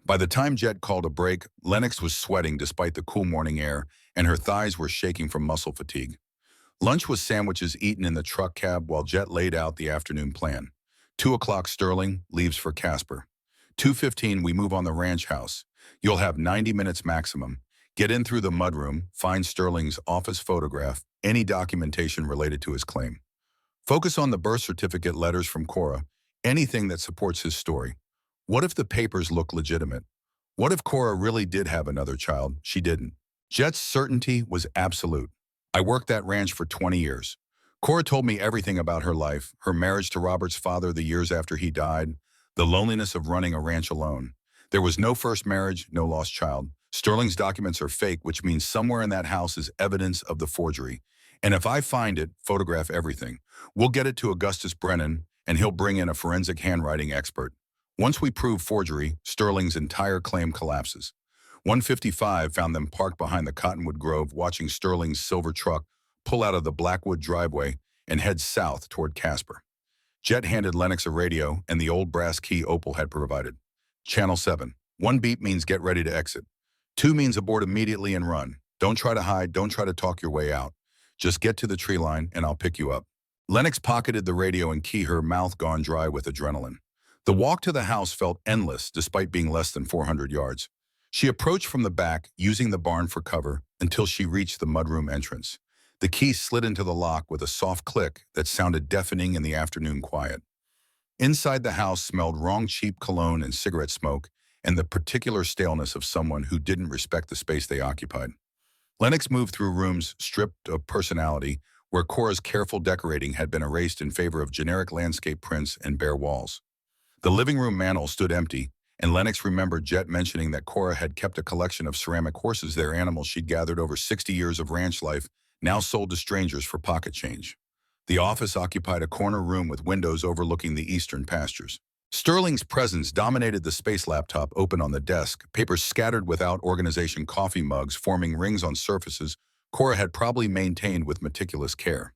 By the time Jet called a break, Lennox was sweating despite the cool morning air, and her thighs were shaking from muscle fatigue. Lunch was sandwiches eaten in the truck cab while Jet laid out the afternoon plan. 2 o'clock Sterling leaves for Casper. 2:15 we move on the ranch house. You'll have 90 minutes maximum. Get in through the mudroom, find Sterling's office photograph, any documentation related to his claim. Focus on the birth certificate letters from Cora, anything that supports his story. What if the papers look legitimate? What if Cora really did have another child? She didn't. Jet's certainty was absolute. I worked that ranch for 20 years. Cora told me everything about her life, her marriage to Robert's father the years after he died, the loneliness of running a ranch alone. There was no first marriage, no lost child. Sterling's documents are fake, which means somewhere in that house is evidence of the forgery. And if I find it, photograph everything. We'll get it to Augustus Brennan, and he'll bring in a forensic handwriting expert. Once we prove forgery, Sterling's entire claim collapses. 155 found them parked behind the Cottonwood Grove, watching Sterling's silver truck pull out of the Blackwood driveway and head south toward Casper. Jet handed Lennox a radio and the old brass key Opal had provided. Channel 7. 1 beep means get ready to exit. 2 means abort immediately and run. Don't try to hide, don't try to talk your way out. Just get to the tree line and I'll pick you up. Lennox pocketed the radio and key, her mouth gone dry with adrenaline. The walk to the house felt endless despite being less than 400 yards. She approached from the back, using the barn for cover, until she reached the mudroom entrance. The key slid into the lock with a soft click that sounded deafening in the afternoon quiet. Inside the house smelled wrong cheap cologne and cigarette smoke, and the particular staleness of someone who didn't respect the space they occupied. Lennox moved through rooms stripped of personality, where Cora's careful decorating had been erased in favor of generic landscape prints and bare walls. The living room mantel stood empty, and Lennox remembered Jet mentioning that Cora had kept a collection of ceramic horses, their animals she'd gathered over 60 years of ranch life, now sold to strangers for pocket change. The office occupied a corner room with windows overlooking the eastern pastures. Sterling's presence dominated the space, laptop open on the desk, papers scattered without organization, coffee mugs forming rings on surfaces Cora had probably maintained with meticulous care.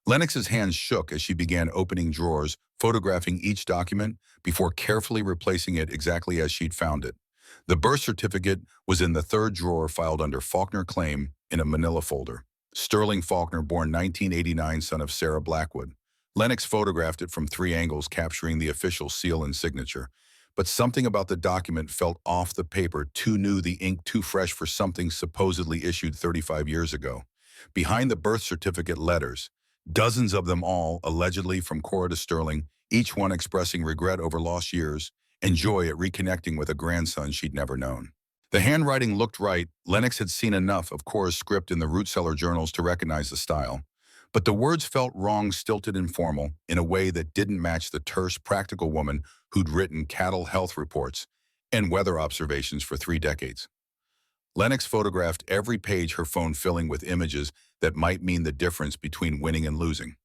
Lennox's hands shook as she began opening drawers, photographing each document before carefully replacing it exactly as she'd found it. The birth certificate was in the third drawer, filed under Faulkner Claim in a manila folder. Sterling Faulkner, born 1989, son of Sarah Blackwood. Lennox photographed it from 3 angles, capturing the official seal and signature. But something about the document felt off. The paper too new, the ink too fresh for something supposedly issued 35 years ago. Behind the birth certificate, letters, dozens of them, all allegedly from Cora to Sterling, each one expressing regret over lost years and joy at reconnecting with a grandson she'd never known. The handwriting looked right. Lennox had seen enough of Cora's script in the root cellar journals to recognize the style. But the words felt wrong, stilted and formal, in a way that didn't match the terse, practical woman who'd written cattle health reports and weather observations for 3 decades. Lennox photographed every page, her phone filling with images that might mean the difference between winning and losing.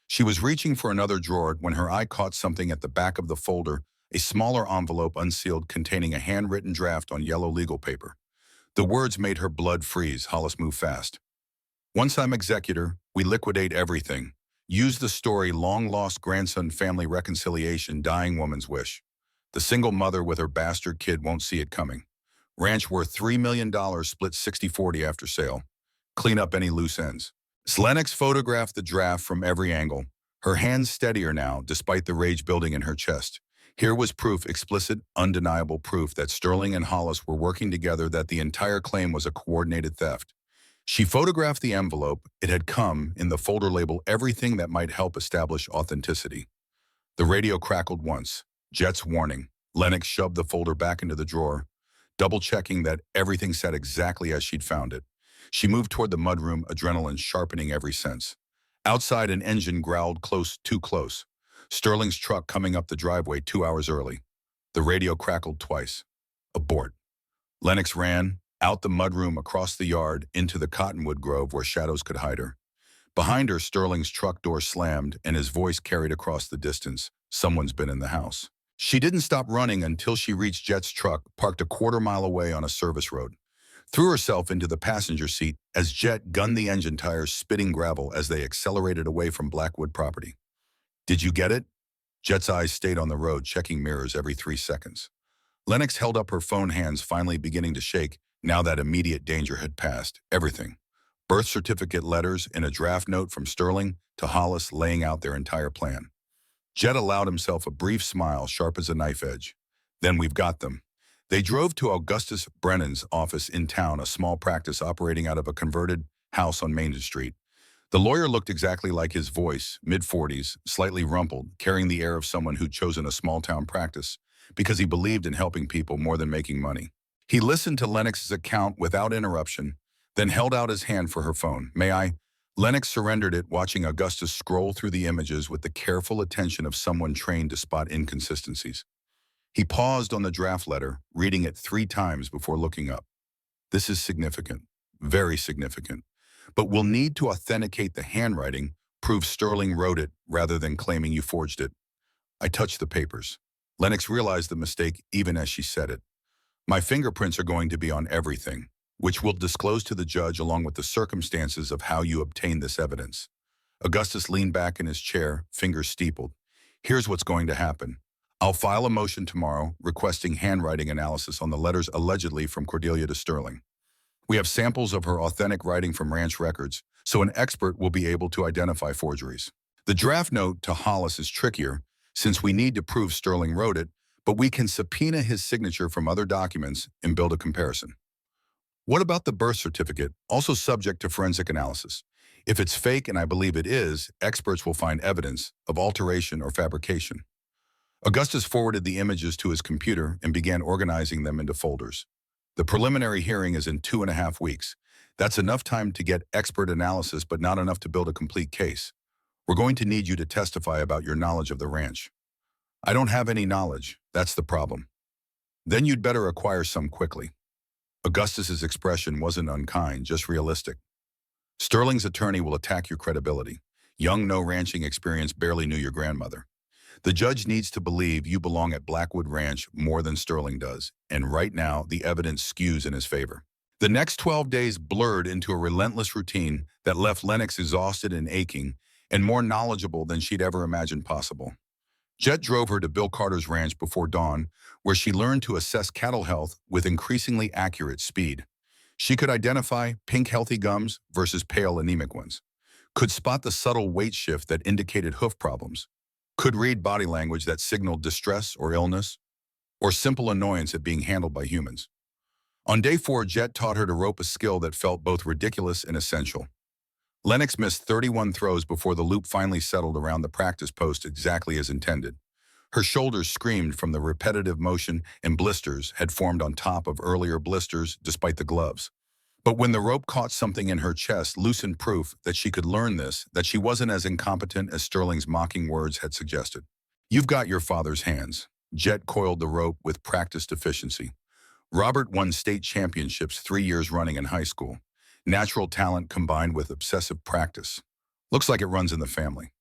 She was reaching for another drawer when her eye caught something at the back of the folder, a smaller envelope unsealed containing a handwritten draft on yellow legal paper. The words made her blood freeze. Hollis, move fast. Once I'm executor, we liquidate everything. Use the story, long lost grandson, family reconciliation, dying woman's wish. The single mother with her bastard kid won't see it coming. Ranch worth $3 million, split 60-40 after sale. Clean up any loose ends. Lennox photographed the draft from every angle, her hands steadier now despite the rage building in her chest. Here was proof, explicit, undeniable proof, that Sterling and Hollis were working together, that the entire claim was a coordinated theft. She photographed the envelope. It had come in the folder label, everything that might help establish authenticity. The radio crackled once. Jet's warning. Lennox shoved the folder back into the drawer, double-checking that everything sat exactly as she'd found it. She moved toward the mudroom, adrenaline sharpening every sense. Outside, an engine growled close, too close. Sterling's truck coming up the driveway 2 hours early. The radio crackled twice. Abort. Lennox ran, out the mudroom, across the yard, into the cottonwood grove where shadows could hide her. Behind her, Sterling's truck door slammed, and his voice carried across the distance. Someone's been in the house. She didn't stop running until she reached Jet's truck, parked a quarter-mile away on a service road. Threw herself into the passenger seat as Jet gunned the engine tires, spitting gravel as they accelerated away from Blackwood property. Did you get it? Jet's eyes stayed on the road, checking mirrors every 3 seconds. Lennox held up her phone, hands finally beginning to shake now that immediate danger had passed. Everything. Birth certificate, letters, and a draft note from Sterling to Hollis laying out their entire plan. Jet allowed himself a brief smile, sharp as a knife edge. Then we've got them. They drove to Augustus Brennan's office in town, a small practice operating out of a converted house on Main Street. The lawyer looked exactly like his voice, mid-40s, slightly rumpled, carrying the air of someone who'd chosen a small-town practice because he believed in helping people more than making money. He listened to Lennox's account without interruption, then held out his hand for her phone. May I? Lennox surrendered it, watching Augustus scroll through the images with the careful attention of someone trained to spot inconsistencies. He paused on the draft letter, reading it 3 times before looking up. This is significant, very significant, but we'll need to authenticate the handwriting, prove Sterling wrote it rather than claiming you forged it. I touched the papers. Lennox realized the mistake even as she said it. My fingerprints are going to be on everything, which we'll disclose to the judge along with the circumstances of how you obtained this evidence. Augustus leaned back in his chair, fingers steepled. Here's what's going to happen. I'll file a motion tomorrow requesting handwriting analysis on the letters allegedly from Cordelia to Sterling. We have samples of her authentic writing from ranch records, so an expert will be able to identify forgeries. The draft note to Hollis is trickier, since we need to prove Sterling wrote it, but we can subpoena his signature from other documents and build a comparison. What about the birth certificate, also subject to forensic analysis? If it's fake, and I believe it is, experts will find evidence of alteration or fabrication. Augustus forwarded the images to his computer and began organizing them into folders. The preliminary hearing is in 2.5 weeks. That's enough time to get expert analysis, but not enough to build a complete case. We're going to need you to testify about your knowledge of the ranch. I don't have any knowledge. That's the problem. Then you'd better acquire some quickly. Augustus's expression wasn't unkind, just realistic. Sterling's attorney will attack your credibility. Young, no ranching experience, barely knew your grandmother. The judge needs to believe you belong at Blackwood Ranch more than Sterling does, and right now the evidence skews in his favor. The next 12 days blurred into a relentless routine that left Lennox exhausted and aching, and more knowledgeable than she'd ever imagined possible. Jet drove her to Bill Carter's ranch before dawn, where she learned to assess cattle health with increasingly accurate speed. She could identify pink healthy gums versus pale anemic ones, could spot the subtle weight shift that indicated hoof problems, could read body language that signaled distress or illness, or simple annoyance at being handled by humans. On day 4, Jet taught her to rope, a skill that felt both ridiculous and essential. Lennox missed 31 throws before the loop finally settled around the practice post exactly as intended. Her shoulders screamed from the repetitive motion, and blisters had formed on top of earlier blisters despite the gloves. But when the rope caught something in her chest, loosened proof that she could learn this, that she wasn't as incompetent as Sterling's mocking words had suggested. You've got your father's hands. Jet coiled the rope with practiced efficiency. Robert won state championships 3 years running in high school. Natural talent combined with obsessive practice. Looks like it runs in the family.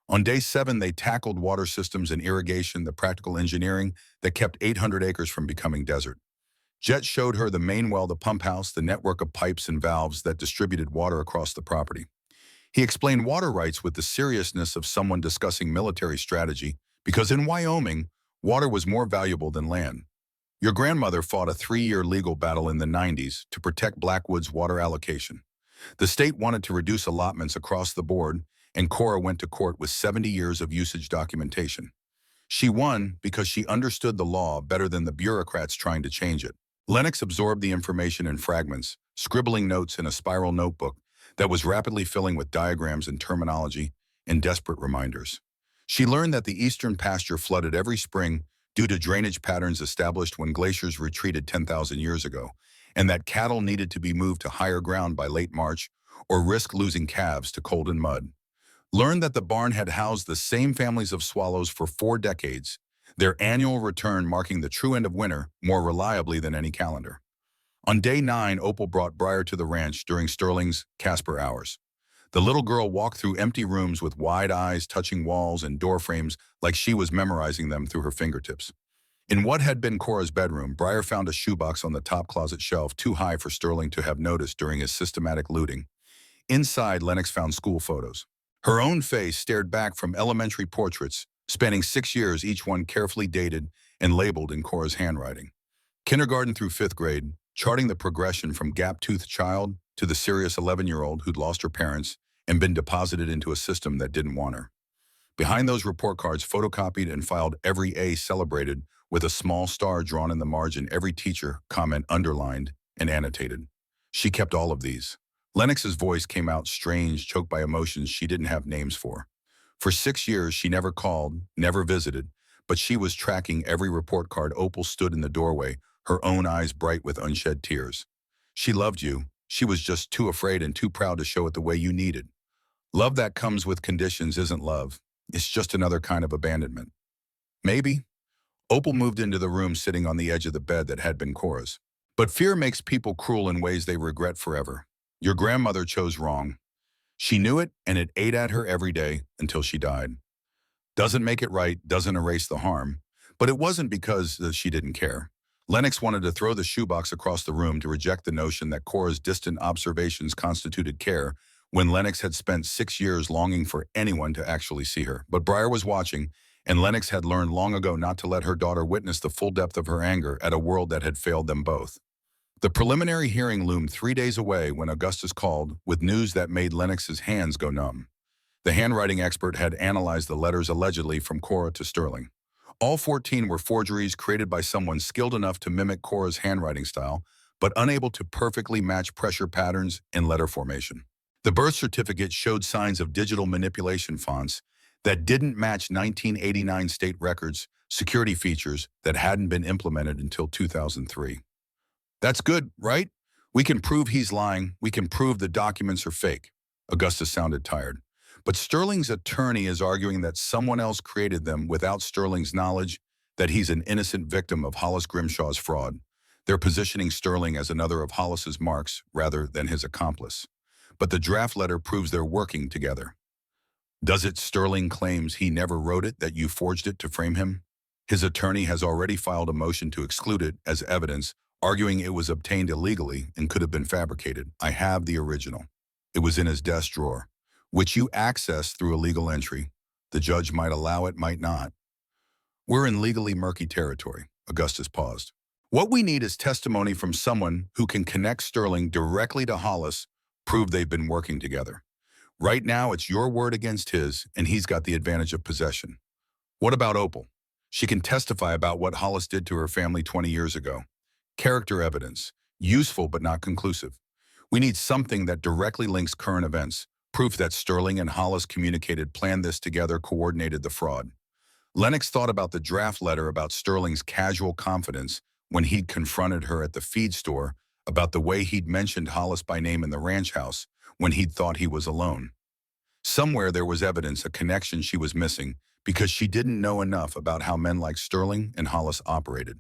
On day 7, they tackled water systems and irrigation, the practical engineering that kept 800 acres from becoming desert. Jet showed her the main well, the pump house, the network of pipes and valves that distributed water across the property. He explained water rights with the seriousness of someone discussing military strategy, because in Wyoming, water was more valuable than land. Your grandmother fought a 3-year legal battle in the 90s to protect Blackwood's water allocation. The state wanted to reduce allotments across the board, and Cora went to court with 70 years of usage documentation. She won because she understood the law better than the bureaucrats trying to change it. Lennox absorbed the information in fragments, scribbling notes in a spiral notebook that was rapidly filling with diagrams and terminology and desperate reminders. She learned that the eastern pasture flooded every spring due to drainage patterns established when glaciers retreated 10,000 years ago, and that cattle needed to be moved to higher ground by late March or risk losing calves to cold and mud. Learned that the barn had housed the same families of swallows for 4 decades, their annual return marking the true end of winter more reliably than any calendar. On day 9, Opal brought Briar to the ranch during Sterling's Casper hours. The little girl walked through empty rooms with wide eyes touching walls and door frames like she was memorizing them through her fingertips. In what had been Cora's bedroom, Briar found a shoebox on the top closet shelf too high for Sterling to have noticed during his systematic looting. Inside, Lennox found school photos. Her own face stared back from elementary portraits, spanning 6 years, each one carefully dated and labeled in Cora's handwriting. Kindergarten through 5th grade, charting the progression from gap-toothed child to the serious 11-year-old who'd lost her parents and been deposited into a system that didn't want her. Behind those report cards, photocopied and filed, every A celebrated with a small star drawn in the margin, every teacher comment underlined and annotated. She kept all of these. Lennox's voice came out strange, choked by emotions she didn't have names for. For 6 years, she never called, never visited, but she was tracking every report card. Opal stood in the doorway, her own eyes bright with unshed tears. She loved you. She was just too afraid and too proud to show it the way you needed. Love that comes with conditions isn't love. It's just another kind of abandonment. Maybe. Opal moved into the room, sitting on the edge of the bed that had been Cora's. But fear makes people cruel in ways they regret forever. Your grandmother chose wrong. She knew it, and it ate at her every day until she died. Doesn't make it right, doesn't erase the harm. But it wasn't because she didn't care. Lennox wanted to throw the shoebox across the room to reject the notion that Cora's distant observations constituted care when Lennox had spent 6 years longing for anyone to actually see her. But Briar was watching, and Lennox had learned long ago not to let her daughter witness the full depth of her anger at a world that had failed them both. The preliminary hearing loomed 3 days away when Augustus called with news that made Lennox's hands go numb. The handwriting expert had analyzed the letters allegedly from Cora to Sterling. All 14 were forgeries created by someone skilled enough to mimic Cora's handwriting style, but unable to perfectly match pressure patterns and letter formation. The birth certificate showed signs of digital manipulation fonts that didn't match 1989 state records, security features that hadn't been implemented until 2003. That's good, right? We can prove he's lying. We can prove the documents are fake. Augustus sounded tired. But Sterling's attorney is arguing that someone else created them without Sterling's knowledge, that he's an innocent victim of Hollis Grimshaw's fraud. They're positioning Sterling as another of Hollis's marks rather than his accomplice. But the draft letter proves they're working together. Does it? Sterling claims he never wrote it, that you forged it to frame him. His attorney has already filed a motion to exclude it as evidence, arguing it was obtained illegally and could have been fabricated. I have the original. It was in his desk drawer, which you accessed through a legal entry. The judge might allow it, might not. We're in legally murky territory. Augustus paused. What we need is testimony from someone who can connect Sterling directly to Hollis, prove they've been working together. Right now, it's your word against his, and he's got the advantage of possession. What about Opal? She can testify about what Hollis did to her family 20 years ago. Character evidence, useful but not conclusive. We need something that directly links current events, proof that Sterling and Hollis communicated, planned this together, coordinated the fraud. Lennox thought about the draft letter, about Sterling's casual confidence when he'd confronted her at the feed store, about the way he'd mentioned Hollis by name in the ranch house when he'd thought he was alone. Somewhere there was evidence, a connection she was missing, because she didn't know enough about how men like Sterling and Hollis operated.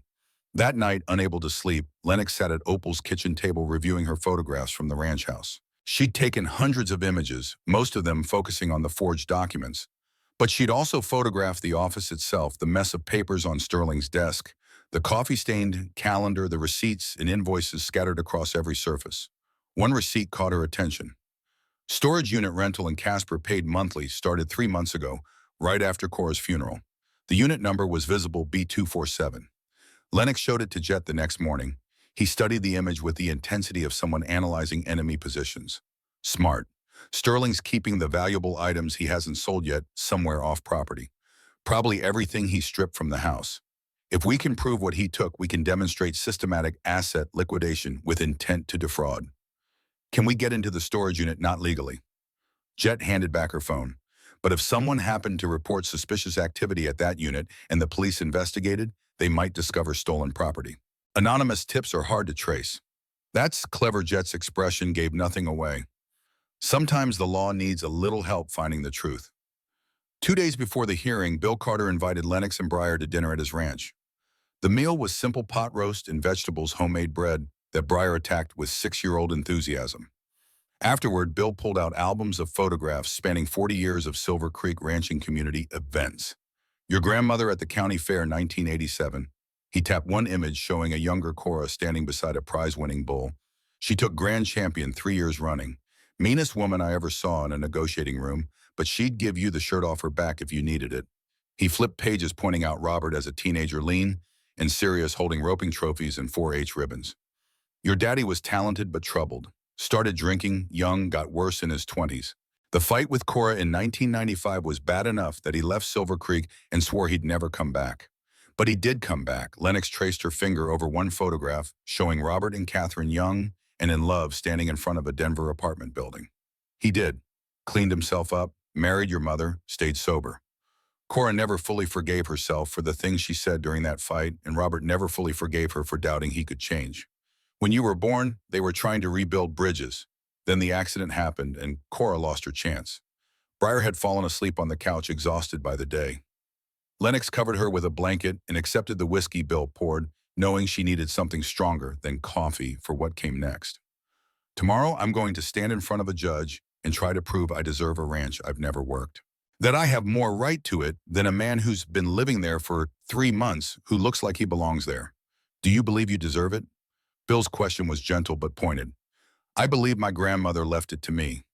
That night, unable to sleep, Lennox sat at Opal's kitchen table reviewing her photographs from the ranch house. She'd taken hundreds of images, most of them focusing on the forged documents. But she'd also photographed the office itself, the mess of papers on Sterling's desk, the coffee-stained calendar, the receipts and invoices scattered across every surface. One receipt caught her attention. Storage unit rental in Casper, paid monthly, started 3 months ago, right after Cora's funeral. The unit number was visible, B247. Lennox showed it to Jet the next morning. He studied the image with the intensity of someone analyzing enemy positions. Smart. Sterling's keeping the valuable items he hasn't sold yet somewhere off property. Probably everything he stripped from the house. If we can prove what he took, we can demonstrate systematic asset liquidation with intent to defraud. Can we get into the storage unit? Not legally. Jet handed back her phone. But if someone happened to report suspicious activity at that unit and the police investigated, they might discover stolen property. Anonymous tips are hard to trace. That's clever. Jet's expression gave nothing away. Sometimes the law needs a little help finding the truth. 2 days before the hearing, Bill Carter invited Lennox and Breyer to dinner at his ranch. The meal was simple pot roast and vegetables, homemade bread that Breyer attacked with 6-year-old enthusiasm. Afterward, Bill pulled out albums of photographs spanning 40 years of Silver Creek ranching community events. Your grandmother at the county fair 1987. He tapped one image showing a younger Cora standing beside a prize-winning bull. She took grand champion 3 years running. Meanest woman I ever saw in a negotiating room, but she'd give you the shirt off her back if you needed it. He flipped pages pointing out Robert as a teenager, lean and serious, holding roping trophies and 4-H ribbons. Your daddy was talented but troubled. Started drinking young, got worse in his 20s. The fight with Cora in 1995 was bad enough that he left Silver Creek and swore he'd never come back. But he did come back. Lennox traced her finger over one photograph showing Robert and Catherine young and in love standing in front of a Denver apartment building. He did. Cleaned himself up, married your mother, stayed sober. Cora never fully forgave herself for the things she said during that fight, and Robert never fully forgave her for doubting he could change. When you were born, they were trying to rebuild bridges. Then the accident happened, and Cora lost her chance. Breyer had fallen asleep on the couch, exhausted by the day. Lennox covered her with a blanket and accepted the whiskey Bill poured, knowing she needed something stronger than coffee for what came next. Tomorrow, I'm going to stand in front of a judge and try to prove I deserve a ranch I've never worked. That I have more right to it than a man who's been living there for 3 months who looks like he belongs there. Do you believe you deserve it? Bill's question was gentle but pointed. I believe my grandmother left it to me.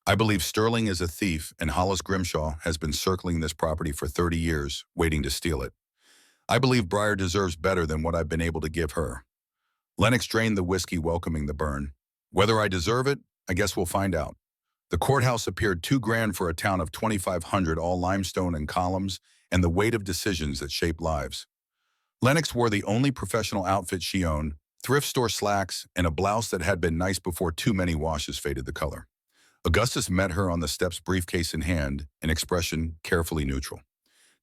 I believe Sterling is a thief and Hollis Grimshaw has been circling this property for 30 years, waiting to steal it. I believe Breyer deserves better than what I've been able to give her. Lennox drained the whiskey, welcoming the burn. Whether I deserve it, I guess we'll find out. The courthouse appeared $2,000 for a town of 2,500, all limestone and columns, and the weight of decisions that shape lives. Lennox wore the only professional outfit she owned, thrift store slacks, and a blouse that had been nice before too many washes faded the color. Augustus met her on the steps, briefcase in hand, an expression carefully neutral.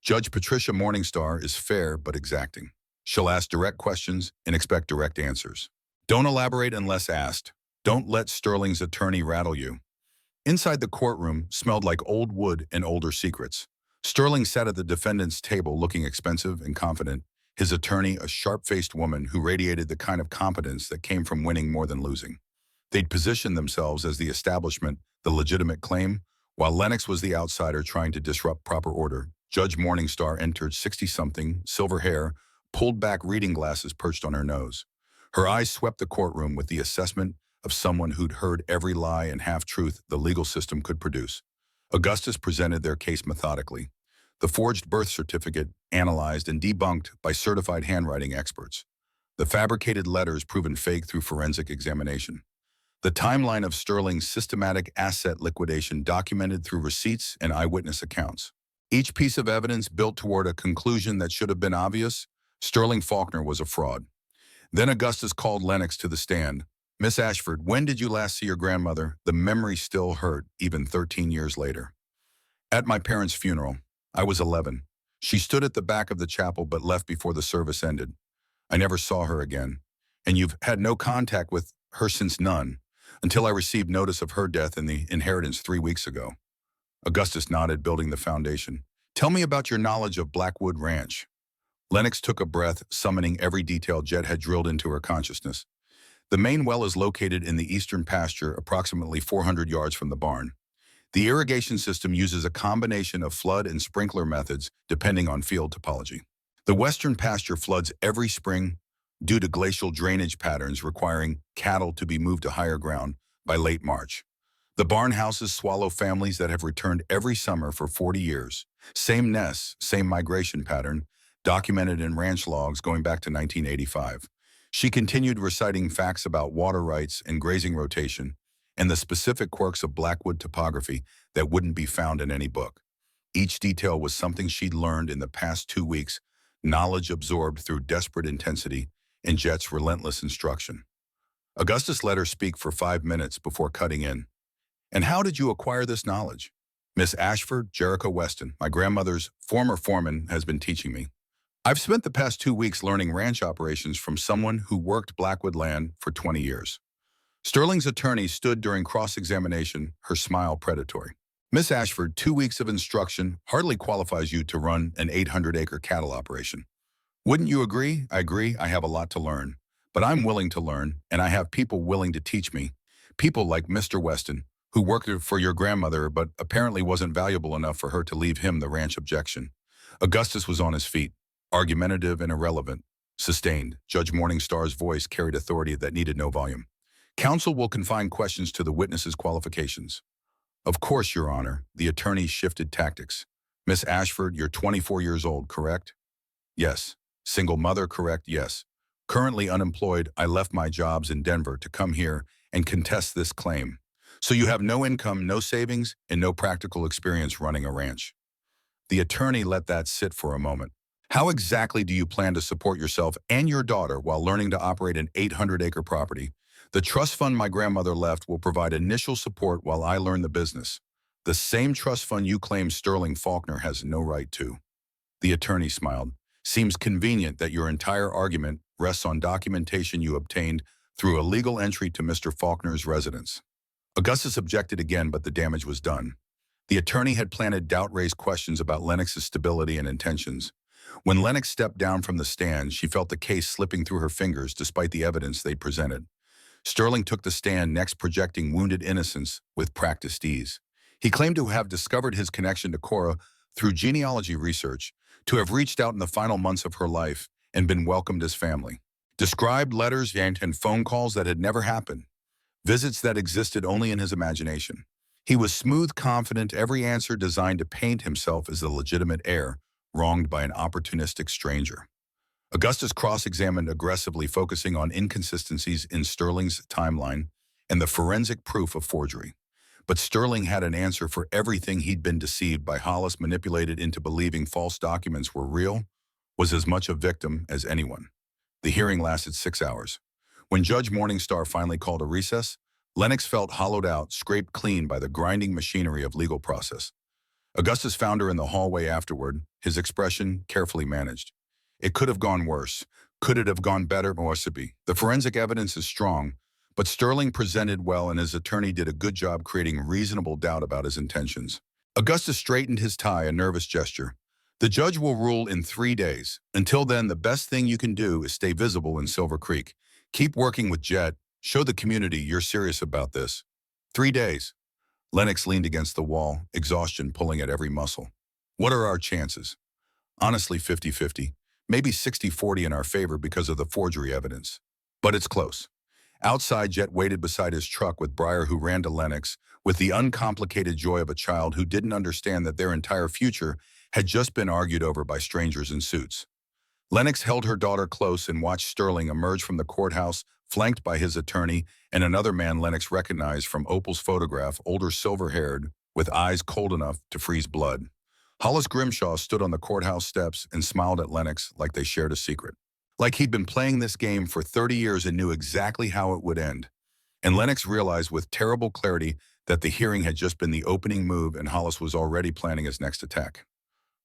Judge Patricia Morningstar is fair but exacting. She'll ask direct questions and expect direct answers. Don't elaborate unless asked. Don't let Sterling's attorney rattle you. Inside the courtroom smelled like old wood and older secrets. Sterling sat at the defendant's table looking expensive and confident, his attorney a sharp-faced woman who radiated the kind of competence that came from winning more than losing. They'd positioned themselves as the establishment, the legitimate claim, while Lennox was the outsider trying to disrupt proper order. Judge Morningstar entered, 60-something, silver hair, pulled-back reading glasses perched on her nose. Her eyes swept the courtroom with the assessment of someone who'd heard every lie and half-truth the legal system could produce. Augustus presented their case methodically. The forged birth certificate analyzed and debunked by certified handwriting experts. The fabricated letters proven fake through forensic examination. The timeline of Sterling's systematic asset liquidation documented through receipts and eyewitness accounts. Each piece of evidence built toward a conclusion that should have been obvious. Sterling Faulkner was a fraud. Then Augustus called Lennox to the stand. Miss Ashford, when did you last see your grandmother? The memory still hurt, even 13 years later. At my parents' funeral. I was 11. She stood at the back of the chapel but left before the service ended. I never saw her again. And you've had no contact with her since? None, until I received notice of her death in the inheritance 3 weeks ago. Augustus nodded, building the foundation. Tell me about your knowledge of Blackwood Ranch. Lennox took a breath, summoning every detail Jet had drilled into her consciousness. The main well is located in the eastern pasture, approximately 400 yards from the barn. The irrigation system uses a combination of flood and sprinkler methods depending on field topology. The western pasture floods every spring due to glacial drainage patterns requiring cattle to be moved to higher ground by late March. The barn houses swallow families that have returned every summer for 40 years. Same nests, same migration pattern, documented in ranch logs going back to 1985. She continued reciting facts about water rights and grazing rotation, and the specific quirks of Blackwood topography that wouldn't be found in any book. Each detail was something she'd learned in the past 2 weeks, knowledge absorbed through desperate intensity and Jet's relentless instruction. Augustus let her speak for 5 minutes before cutting in. And how did you acquire this knowledge? Miss Ashford, Jericho Weston, my grandmother's former foreman, has been teaching me. I've spent the past 2 weeks learning ranch operations from someone who worked Blackwood land for 20 years. Sterling's attorney stood during cross-examination, her smile predatory. Miss Ashford, 2 weeks of instruction hardly qualifies you to run an 800-acre cattle operation. Wouldn't you agree? I agree, I have a lot to learn. But I'm willing to learn, and I have people willing to teach me. People like Mr. Weston, who worked for your grandmother but apparently wasn't valuable enough for her to leave him the ranch objection. Augustus was on his feet, argumentative and irrelevant. Sustained, Judge Morningstar's voice carried authority that needed no volume. Counsel will confine questions to the witness's qualifications. Of course, Your Honor, the attorney shifted tactics. Miss Ashford, you're 24 years old, correct? Yes. Single mother, correct? Yes. Currently unemployed, I left my jobs in Denver to come here and contest this claim. So you have no income, no savings, and no practical experience running a ranch. The attorney let that sit for a moment. How exactly do you plan to support yourself and your daughter while learning to operate an 800-acre property? The trust fund my grandmother left will provide initial support while I learn the business. The same trust fund you claim Sterling Faulkner has no right to. The attorney smiled. Seems convenient that your entire argument rests on documentation you obtained through a legal entry to Mr. Faulkner's residence. Augustus objected again, but the damage was done. The attorney had planted doubt-raised questions about Lennox's stability and intentions. When Lennox stepped down from the stand, she felt the case slipping through her fingers despite the evidence they presented. Sterling took the stand next, projecting wounded innocence with practiced ease. He claimed to have discovered his connection to Cora through genealogy research, to have reached out in the final months of her life and been welcomed as family. Described letters and phone calls that had never happened, visits that existed only in his imagination. He was smooth, confident, every answer designed to paint himself as the legitimate heir, wronged by an opportunistic stranger. Augustus cross-examined aggressively, focusing on inconsistencies in Sterling's timeline and the forensic proof of forgery. But Sterling had an answer for everything. He'd been deceived by Hollis, manipulated into believing false documents were real, was as much a victim as anyone. The hearing lasted 6 hours. When Judge Morningstar finally called a recess, Lennox felt hollowed out, scraped clean by the grinding machinery of legal process. Augustus found her in the hallway afterward, his expression carefully managed. It could have gone worse. Could it have gone better? Possibly. The forensic evidence is strong, but Sterling presented well and his attorney did a good job creating reasonable doubt about his intentions. Augustus straightened his tie, a nervous gesture. The judge will rule in 3 days. Until then, the best thing you can do is stay visible in Silver Creek. Keep working with Jet. Show the community you're serious about this. 3 days. Lennox leaned against the wall, exhaustion pulling at every muscle. What are our chances? Honestly, 50-50. Maybe 60-40 in our favor because of the forgery evidence. But it's close. Outside, Jet waited beside his truck with Briar, who ran to Lennox with the uncomplicated joy of a child who didn't understand that their entire future had just been argued over by strangers in suits. Lennox held her daughter close and watched Sterling emerge from the courthouse, flanked by his attorney and another man Lennox recognized from Opal's photograph, older, silver-haired, with eyes cold enough to freeze blood. Hollis Grimshaw stood on the courthouse steps and smiled at Lennox like they shared a secret. Like he'd been playing this game for 30 years and knew exactly how it would end. And Lennox realized with terrible clarity that the hearing had just been the opening move and Hollis was already planning his next attack.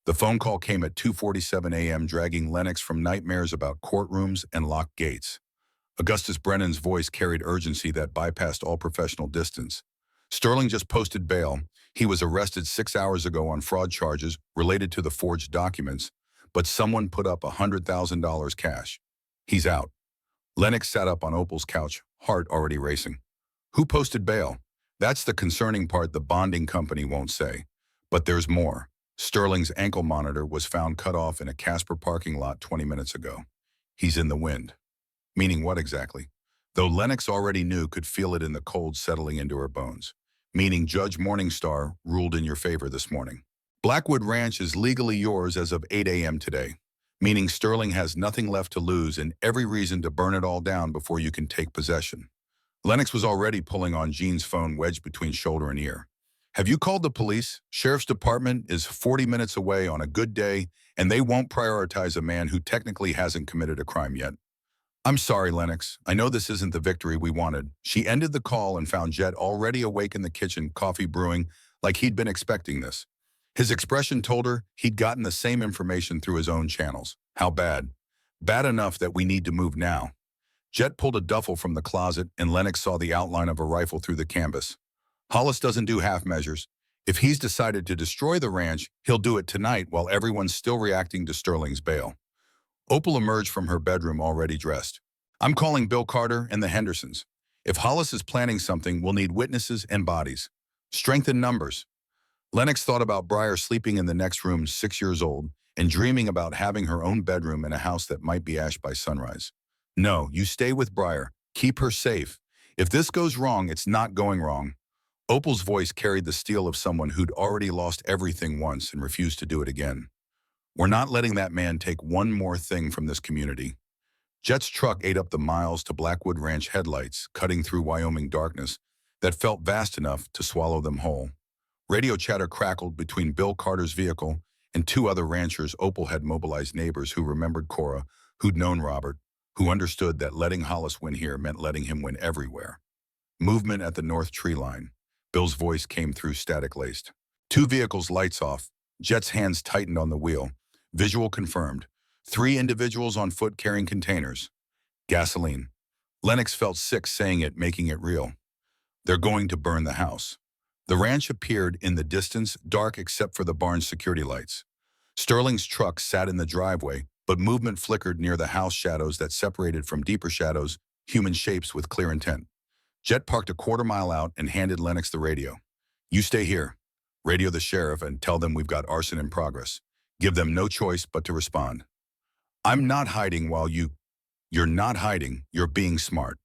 The phone call came at 2:47 a.m., dragging Lennox from nightmares about courtrooms and locked gates. Augustus Brennan's voice carried urgency that bypassed all professional distance. Sterling just posted bail. He was arrested 6 hours ago on fraud charges related to the forged documents, but someone put up $100,000 cash. He's out. Lennox sat up on Opal's couch, heart already racing. Who posted bail? That's the concerning part the bonding company won't say. But there's more. Sterling's ankle monitor was found cut off in a Casper parking lot 20 minutes ago. He's in the wind. Meaning what exactly? Though Lennox already knew, could feel it in the cold settling into her bones. Meaning Judge Morningstar ruled in your favor this morning. Blackwood Ranch is legally yours as of 8 a.m. today. Meaning Sterling has nothing left to lose and every reason to burn it all down before you can take possession. Lennox was already pulling on Jean's phone, wedged between shoulder and ear. Have you called the police? Sheriff's Department is 40 minutes away on a good day, and they won't prioritize a man who technically hasn't committed a crime yet. I'm sorry, Lennox. I know this isn't the victory we wanted. She ended the call and found Jet already awake in the kitchen, coffee brewing, like he'd been expecting this. His expression told her he'd gotten the same information through his own channels. How bad? Bad enough that we need to move now. Jet pulled a duffel from the closet and Lennox saw the outline of a rifle through the canvas. Hollis doesn't do half measures. If he's decided to destroy the ranch, he'll do it tonight while everyone's still reacting to Sterling's bail. Opal emerged from her bedroom already dressed. I'm calling Bill Carter and the Hendersons. If Hollis is planning something, we'll need witnesses and bodies. Strength in numbers. Lennox thought about Briar sleeping in the next room, 6 years old, and dreaming about having her own bedroom in a house that might be ash by sunrise. No, you stay with Briar. Keep her safe. If this goes wrong, it's not going wrong. Opal's voice carried the steel of someone who'd already lost everything once and refused to do it again. We're not letting that man take one more thing from this community. Jet's truck ate up the miles to Blackwood Ranch headlights, cutting through Wyoming darkness that felt vast enough to swallow them whole. Radio chatter crackled between Bill Carter's vehicle and 2 other ranchers. Opal had mobilized neighbors who remembered Cora, who'd known Robert, who understood that letting Hollis win here meant letting him win everywhere. Movement at the north tree line. Bill's voice came through static-laced. 2 vehicles, lights off. Jet's hands tightened on the wheel. Visual confirmed. 3 individuals on foot carrying containers. Gasoline. Lennox felt sick saying it, making it real. They're going to burn the house. The ranch appeared in the distance, dark except for the barn's security lights. Sterling's truck sat in the driveway, but movement flickered near the house, shadows that separated from deeper shadows, human shapes with clear intent. Jet parked a quarter-mile out and handed Lennox the radio. You stay here. Radio the sheriff and tell them we've got arson in progress. Give them no choice but to respond. I'm not hiding while You're not hiding, you're being smart.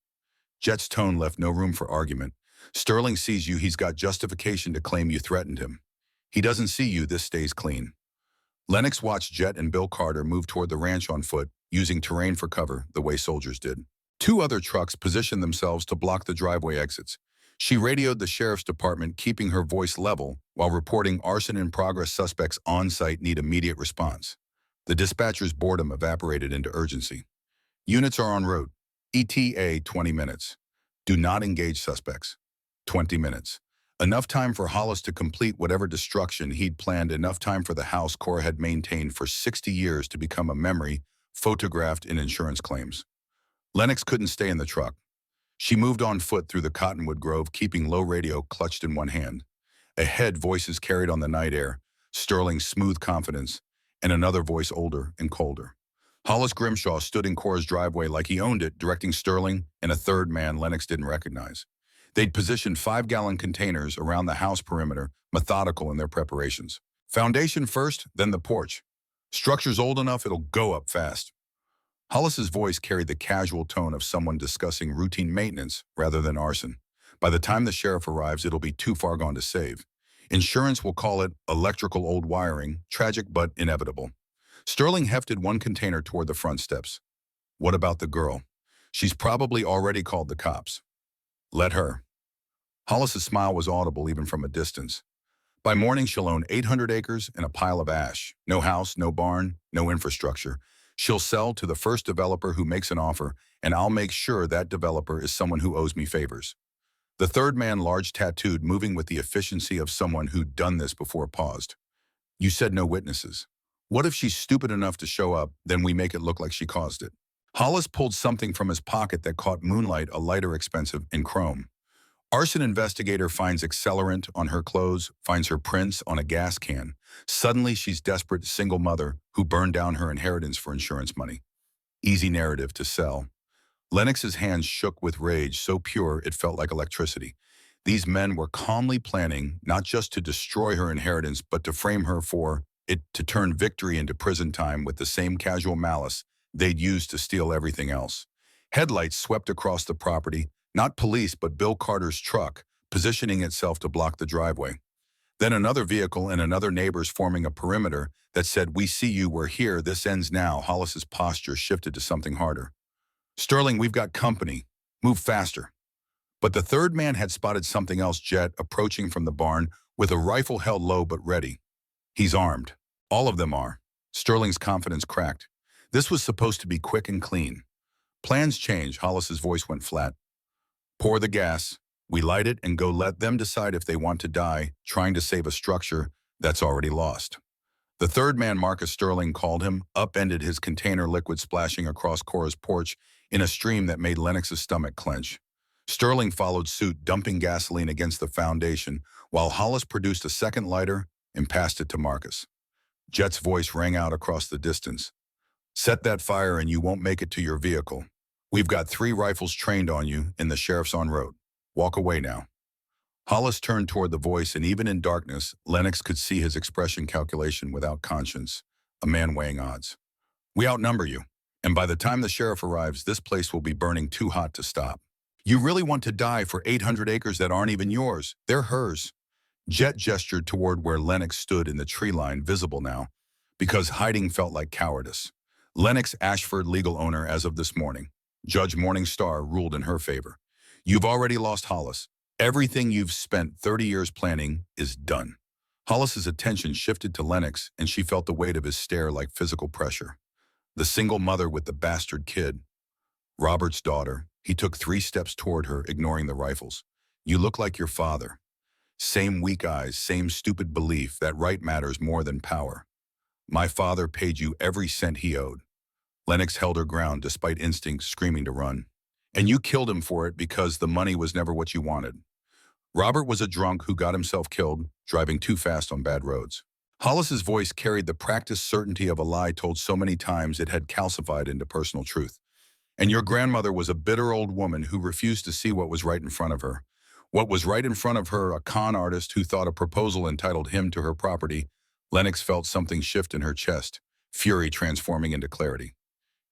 Jet's tone left no room for argument. Sterling sees you, he's got justification to claim you threatened him. He doesn't see you, this stays clean. Lennox watched Jet and Bill Carter move toward the ranch on foot, using terrain for cover, the way soldiers did. 2 other trucks positioned themselves to block the driveway exits. She radioed the sheriff's department, keeping her voice level while reporting arson in progress. Suspects on site need immediate response. The dispatcher's boredom evaporated into urgency. Units are en route. ETA 20 minutes. Do not engage suspects. 20 minutes. Enough time for Hollis to complete whatever destruction he'd planned, enough time for the house Cora had maintained for 60 years to become a memory photographed in insurance claims. Lennox couldn't stay in the truck. She moved on foot through the cottonwood grove, keeping low radio clutched in one hand. Ahead, voices carried on the night air, Sterling's smooth confidence, and another voice older and colder. Hollis Grimshaw stood in Cora's driveway like he owned it, directing Sterling and a third man Lennox didn't recognize. They'd positioned 5-gallon containers around the house perimeter, methodical in their preparations. Foundation first, then the porch. Structure's old enough, it'll go up fast. Hollis's voice carried the casual tone of someone discussing routine maintenance rather than arson. By the time the sheriff arrives, it'll be too far gone to save. Insurance will call it electrical old wiring, tragic but inevitable. Sterling hefted one container toward the front steps. What about the girl? She's probably already called the cops. Let her. Hollis's smile was audible even from a distance. By morning, she'll own 800 acres and a pile of ash. No house, no barn, no infrastructure. She'll sell to the first developer who makes an offer, and I'll make sure that developer is someone who owes me favors. The third man, large tattooed, moving with the efficiency of someone who'd done this before, paused. You said no witnesses. What if she's stupid enough to show up, then we make it look like she caused it? Hollis pulled something from his pocket that caught moonlight, a lighter expensive in chrome. Arson investigator finds accelerant on her clothes, finds her prints on a gas can. Suddenly, she's desperate single mother who burned down her inheritance for insurance money. Easy narrative to sell. Lennox's hands shook with rage, so pure it felt like electricity. These men were calmly planning not just to destroy her inheritance, but to frame her for it, to turn victory into prison time with the same casual malice they'd used to steal everything else. Headlights swept across the property, not police but Bill Carter's truck, positioning itself to block the driveway. Then another vehicle and another neighbors forming a perimeter that said, "We see you, we're here, this ends now." Hollis's posture shifted to something harder. Sterling, we've got company. Move faster. But the third man had spotted something else, Jet, approaching from the barn with a rifle held low but ready. He's armed. All of them are. Sterling's confidence cracked. This was supposed to be quick and clean. Plans change. Hollis's voice went flat. Pour the gas. We light it and go. Let them decide if they want to die, trying to save a structure That's already lost. The third man, Marcus Sterling, called him, upended his container, liquid splashing across Cora's porch in a stream that made Lennox's stomach clench. Sterling followed suit, dumping gasoline against the foundation, while Hollis produced a second lighter and passed it to Marcus. Jet's voice rang out across the distance. Set that fire and you won't make it to your vehicle. We've got 3 rifles trained on you and the sheriff's en route. Walk away now. Hollis turned toward the voice, and even in darkness, Lennox could see his expression calculation without conscience, a man weighing odds. We outnumber you, and by the time the sheriff arrives, this place will be burning too hot to stop. You really want to die for 800 acres that aren't even yours. They're hers. Jet gestured toward where Lennox stood in the tree line, visible now, because hiding felt like cowardice. Lennox Ashford, legal owner as of this morning. Judge Morningstar ruled in her favor. You've already lost Hollis. Everything you've spent 30 years planning is done. Hollis's attention shifted to Lennox, and she felt the weight of his stare like physical pressure. The single mother with the bastard kid. Robert's daughter. He took 3 steps toward her, ignoring the rifles. You look like your father. Same weak eyes, same stupid belief that right matters more than power. My father paid you every cent he owed. Lennox held her ground despite instinct screaming to run. And you killed him for it because the money was never what you wanted. Robert was a drunk who got himself killed, driving too fast on bad roads. Hollis's voice carried the practiced certainty of a lie told so many times it had calcified into personal truth. And your grandmother was a bitter old woman who refused to see what was right in front of her. What was right in front of her, a con artist who thought a proposal entitled him to her property. Lennox felt something shift in her chest, fury transforming into clarity.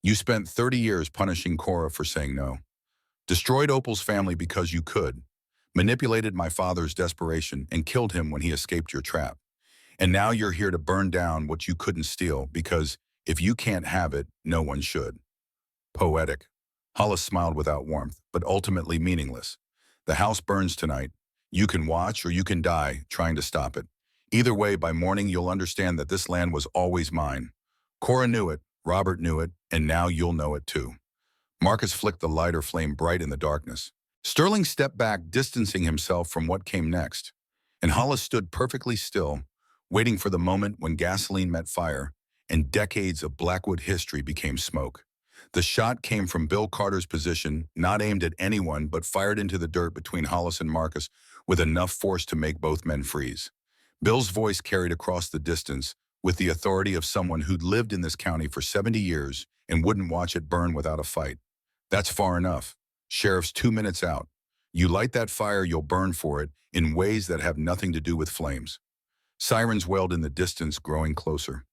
You spent 30 years punishing Cora for saying no. Destroyed Opal's family because you could. Manipulated my father's desperation and killed him when he escaped your trap. And now you're here to burn down what you couldn't steal because if you can't have it, no one should. Poetic. Hollis smiled without warmth, but ultimately meaningless. The house burns tonight. You can watch or you can die trying to stop it. Either way, by morning you'll understand that this land was always mine. Cora knew it, Robert knew it, and now you'll know it too. Marcus flicked the lighter flame bright in the darkness. Sterling stepped back, distancing himself from what came next, and Hollis stood perfectly still, waiting for the moment when gasoline met fire and decades of Blackwood history became smoke. The shot came from Bill Carter's position, not aimed at anyone but fired into the dirt between Hollis and Marcus with enough force to make both men freeze. Bill's voice carried across the distance with the authority of someone who'd lived in this county for 70 years and wouldn't watch it burn without a fight. That's far enough. Sheriff's 2 minutes out. You light that fire, you'll burn for it in ways that have nothing to do with flames. Sirens wailed in the distance, growing closer.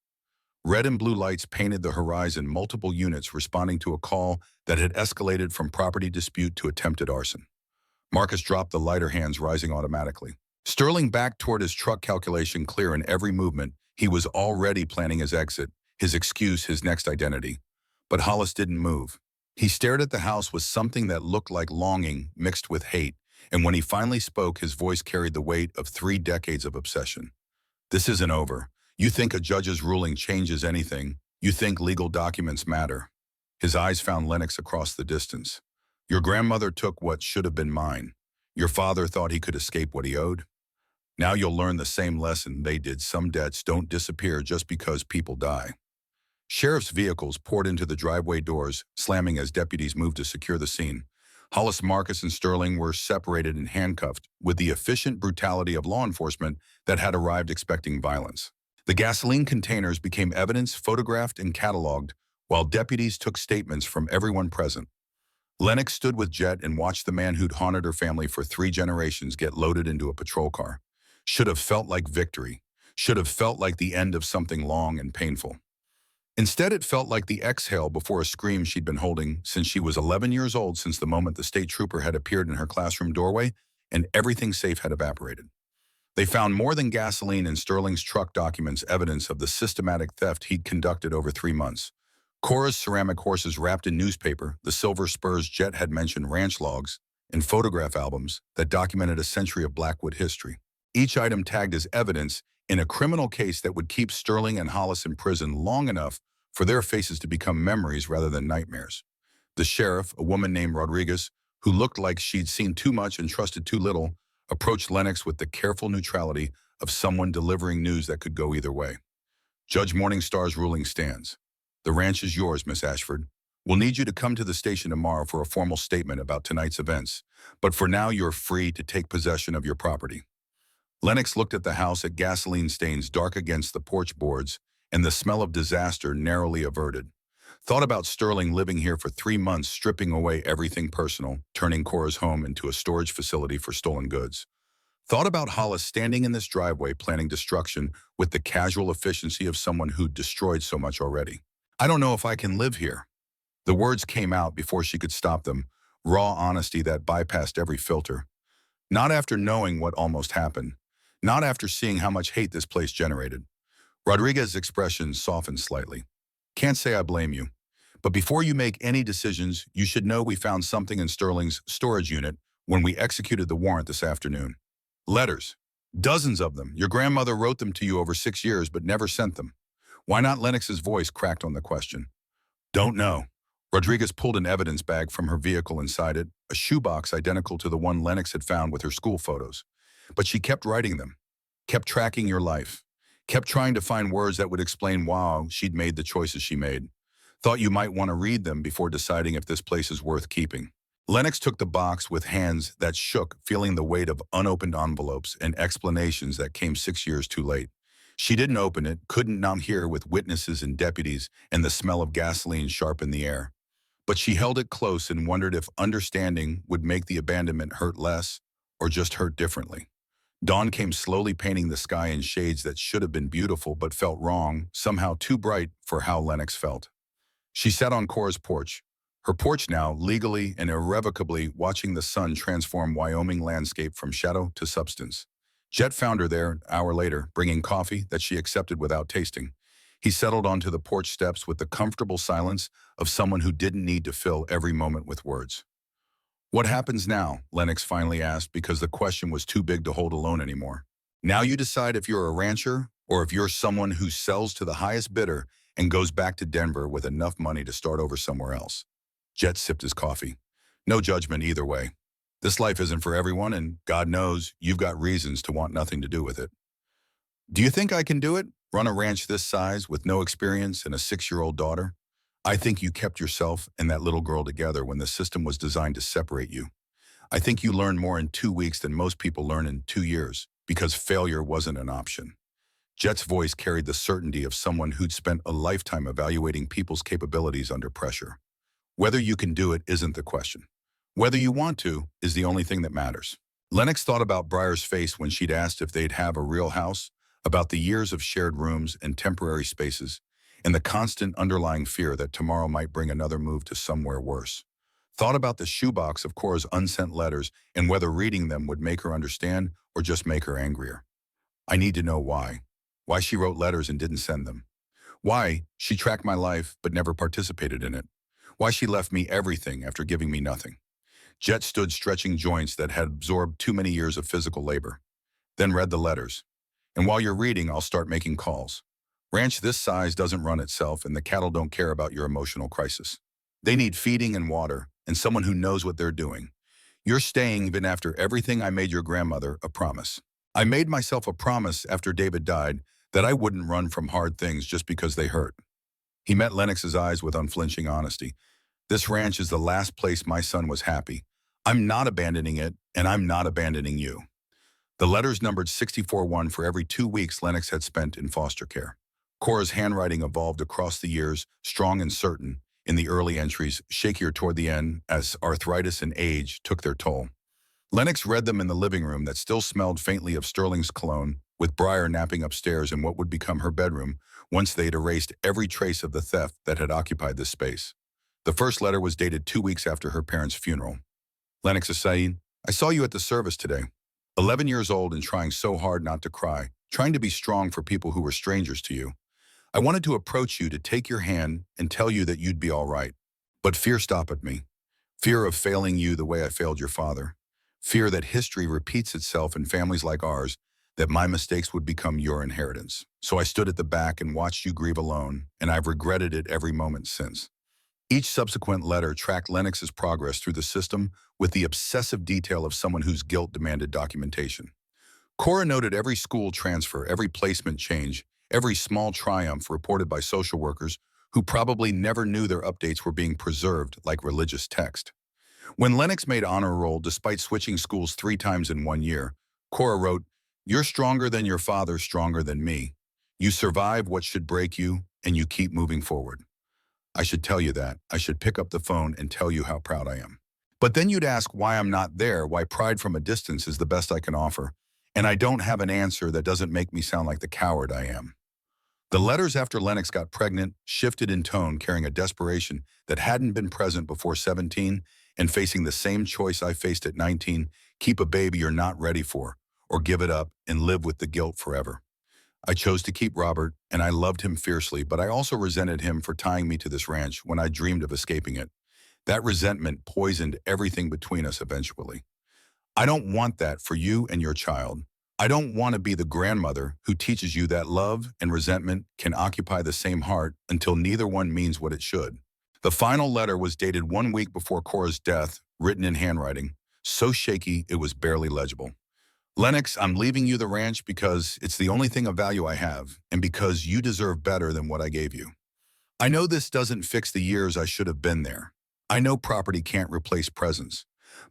Red and blue lights painted the horizon, multiple units responding to a call that had escalated from property dispute to attempted arson. Marcus dropped the lighter, hands rising automatically. Sterling backed toward his truck, calculation clear in every movement. He was already planning his exit, his excuse, his next identity. But Hollis didn't move. He stared at the house with something that looked like longing mixed with hate, and when he finally spoke, his voice carried the weight of 3 decades of obsession. This isn't over. You think a judge's ruling changes anything. You think legal documents matter. His eyes found Lennox across the distance. Your grandmother took what should have been mine. Your father thought he could escape what he owed. Now you'll learn the same lesson they did. Some debts don't disappear just because people die. Sheriff's vehicles poured into the driveway doors, slamming as deputies moved to secure the scene. Hollis, Marcus, and Sterling were separated and handcuffed with the efficient brutality of law enforcement that had arrived expecting violence. The gasoline containers became evidence, photographed and cataloged, while deputies took statements from everyone present. Lennox stood with Jet and watched the man who'd haunted her family for 3 generations get loaded into a patrol car. Should have felt like victory. Should have felt like the end of something long and painful. Instead, it felt like the exhale before a scream she'd been holding since she was 11 years old, since the moment the state trooper had appeared in her classroom doorway and everything safe had evaporated. They found more than gasoline in Sterling's truck documents, evidence of the systematic theft he'd conducted over 3 months. Cora's ceramic horses wrapped in newspaper, the silver spurs Jet had mentioned, ranch logs, and photograph albums that documented a century of Blackwood history. Each item tagged as evidence in a criminal case that would keep Sterling and Hollis in prison long enough for their faces to become memories rather than nightmares. The sheriff, a woman named Rodriguez, who looked like she'd seen too much and trusted too little, approached Lennox with the careful neutrality of someone delivering news that could go either way. Judge Morningstar's ruling stands. The ranch is yours, Miss Ashford. We'll need you to come to the station tomorrow for a formal statement about tonight's events, but for now you're free to take possession of your property. Lennox looked at the house at gasoline stains dark against the porch boards and the smell of disaster narrowly averted. Thought about Sterling living here for 3 months, stripping away everything personal, turning Cora's home into a storage facility for stolen goods. Thought about Hollis standing in this driveway planning destruction with the casual efficiency of someone who'd destroyed so much already. I don't know if I can live here. The words came out before she could stop them, raw honesty that bypassed every filter. Not after knowing what almost happened. Not after seeing how much hate this place generated. Rodriguez's expression softened slightly. Can't say I blame you. But before you make any decisions, you should know we found something in Sterling's storage unit when we executed the warrant this afternoon. Letters. Dozens of them. Your grandmother wrote them to you over 6 years but never sent them. Why not? Lennox's voice cracked on the question. Don't know. Rodriguez pulled an evidence bag from her vehicle. Inside it, a shoebox identical to the one Lennox had found with her school photos. But she kept writing them, kept tracking your life, kept trying to find words that would explain why she'd made the choices she made. Thought you might want to read them before deciding if this place is worth keeping. Lennox took the box with hands that shook, feeling the weight of unopened envelopes and explanations that came 6 years too late. She didn't open it, couldn't not hear with witnesses and deputies, and the smell of gasoline sharp in the air. But she held it close and wondered if understanding would make the abandonment hurt less or just hurt differently. Dawn came slowly, painting the sky in shades that should have been beautiful but felt wrong, somehow too bright for how Lennox felt. She sat on Cora's porch, her porch now legally and irrevocably watching the sun transform Wyoming landscape from shadow to substance. Jet found her there an hour later, bringing coffee that she accepted without tasting. He settled onto the porch steps with the comfortable silence of someone who didn't need to fill every moment with words. What happens now? Lennox finally asked, because the question was too big to hold alone anymore. Now you decide if you're a rancher or if you're someone who sells to the highest bidder and goes back to Denver with enough money to start over somewhere else. Jet sipped his coffee. No judgment either way. This life isn't for everyone, and God knows you've got reasons to want nothing to do with it. Do you think I can do it? Run a ranch this size with no experience and a 6-year-old daughter? I think you kept yourself and that little girl together when the system was designed to separate you. I think you learned more in 2 weeks than most people learn in 2 years, because failure wasn't an option. Jet's voice carried the certainty of someone who'd spent a lifetime evaluating people's capabilities under pressure. Whether you can do it isn't the question. Whether you want to is the only thing that matters. Lennox thought about Briar's face when she'd asked if they'd have a real house, about the years of shared rooms and temporary spaces, and the constant underlying fear that tomorrow might bring another move to somewhere worse. Thought about the shoebox of Cora's unsent letters and whether reading them would make her understand or just make her angrier. I need to know why. Why she wrote letters and didn't send them. Why she tracked my life but never participated in it. Why she left me everything after giving me nothing. Jet stood stretching joints that had absorbed too many years of physical labor. Then read the letters. And while you're reading, I'll start making calls. Ranch this size doesn't run itself, and the cattle don't care about your emotional crisis. They need feeding and water, and someone who knows what they're doing. You're staying even after everything. I made your grandmother a promise. I made myself a promise after David died that I wouldn't run from hard things just because they hurt. He met Lennox's eyes with unflinching honesty. This ranch is the last place my son was happy. I'm not abandoning it, and I'm not abandoning you. The letters numbered 64-1 for every 2 weeks Lennox had spent in foster care. Cora's handwriting evolved across the years, strong and certain, in the early entries, shakier toward the end as arthritis and age took their toll. Lennox read them in the living room that still smelled faintly of Sterling's cologne, with Briar napping upstairs in what would become her bedroom once they'd erased every trace of the theft that had occupied this space. The first letter was dated 2 weeks after her parents' funeral. Lennox is saying, I saw you at the service today. 11 years old and trying so hard not to cry, trying to be strong for people who were strangers to you. I wanted to approach you to take your hand and tell you that you'd be all right. But fear stopped me. Fear of failing you the way I failed your father. Fear that history repeats itself in families like ours, that my mistakes would become your inheritance. So I stood at the back and watched you grieve alone, and I've regretted it every moment since. Each subsequent letter tracked Lennox's progress through the system with the obsessive detail of someone whose guilt demanded documentation. Cora noted every school transfer, every placement change, every small triumph reported by social workers who probably never knew their updates were being preserved like religious text. When Lennox made honor roll despite switching schools 3 times in 1 year, Cora wrote, "You're stronger than your father, stronger than me. You survive what should break you, and you keep moving forward. I should tell you that. I should pick up the phone and tell you how proud I am. But then you'd ask why I'm not there, why pride from a distance is the best I can offer, and I don't have an answer that doesn't make me sound like the coward I am." The letters after Lennox got pregnant shifted in tone, carrying a desperation that hadn't been present before 17 and facing the same choice I faced at 19, keep a baby you're not ready for, or give it up and live with the guilt forever. I chose to keep Robert, and I loved him fiercely, but I also resented him for tying me to this ranch when I dreamed of escaping it. That resentment poisoned everything between us eventually. I don't want that for you and your child. I don't want to be the grandmother who teaches you that love and resentment can occupy the same heart until neither one means what it should. The final letter was dated 1 week before Cora's death, written in handwriting, so shaky it was barely legible. "Lennox, I'm leaving you the ranch because it's the only thing of value I have, and because you deserve better than what I gave you. I know this doesn't fix the years I should have been there. I know property can't replace presence,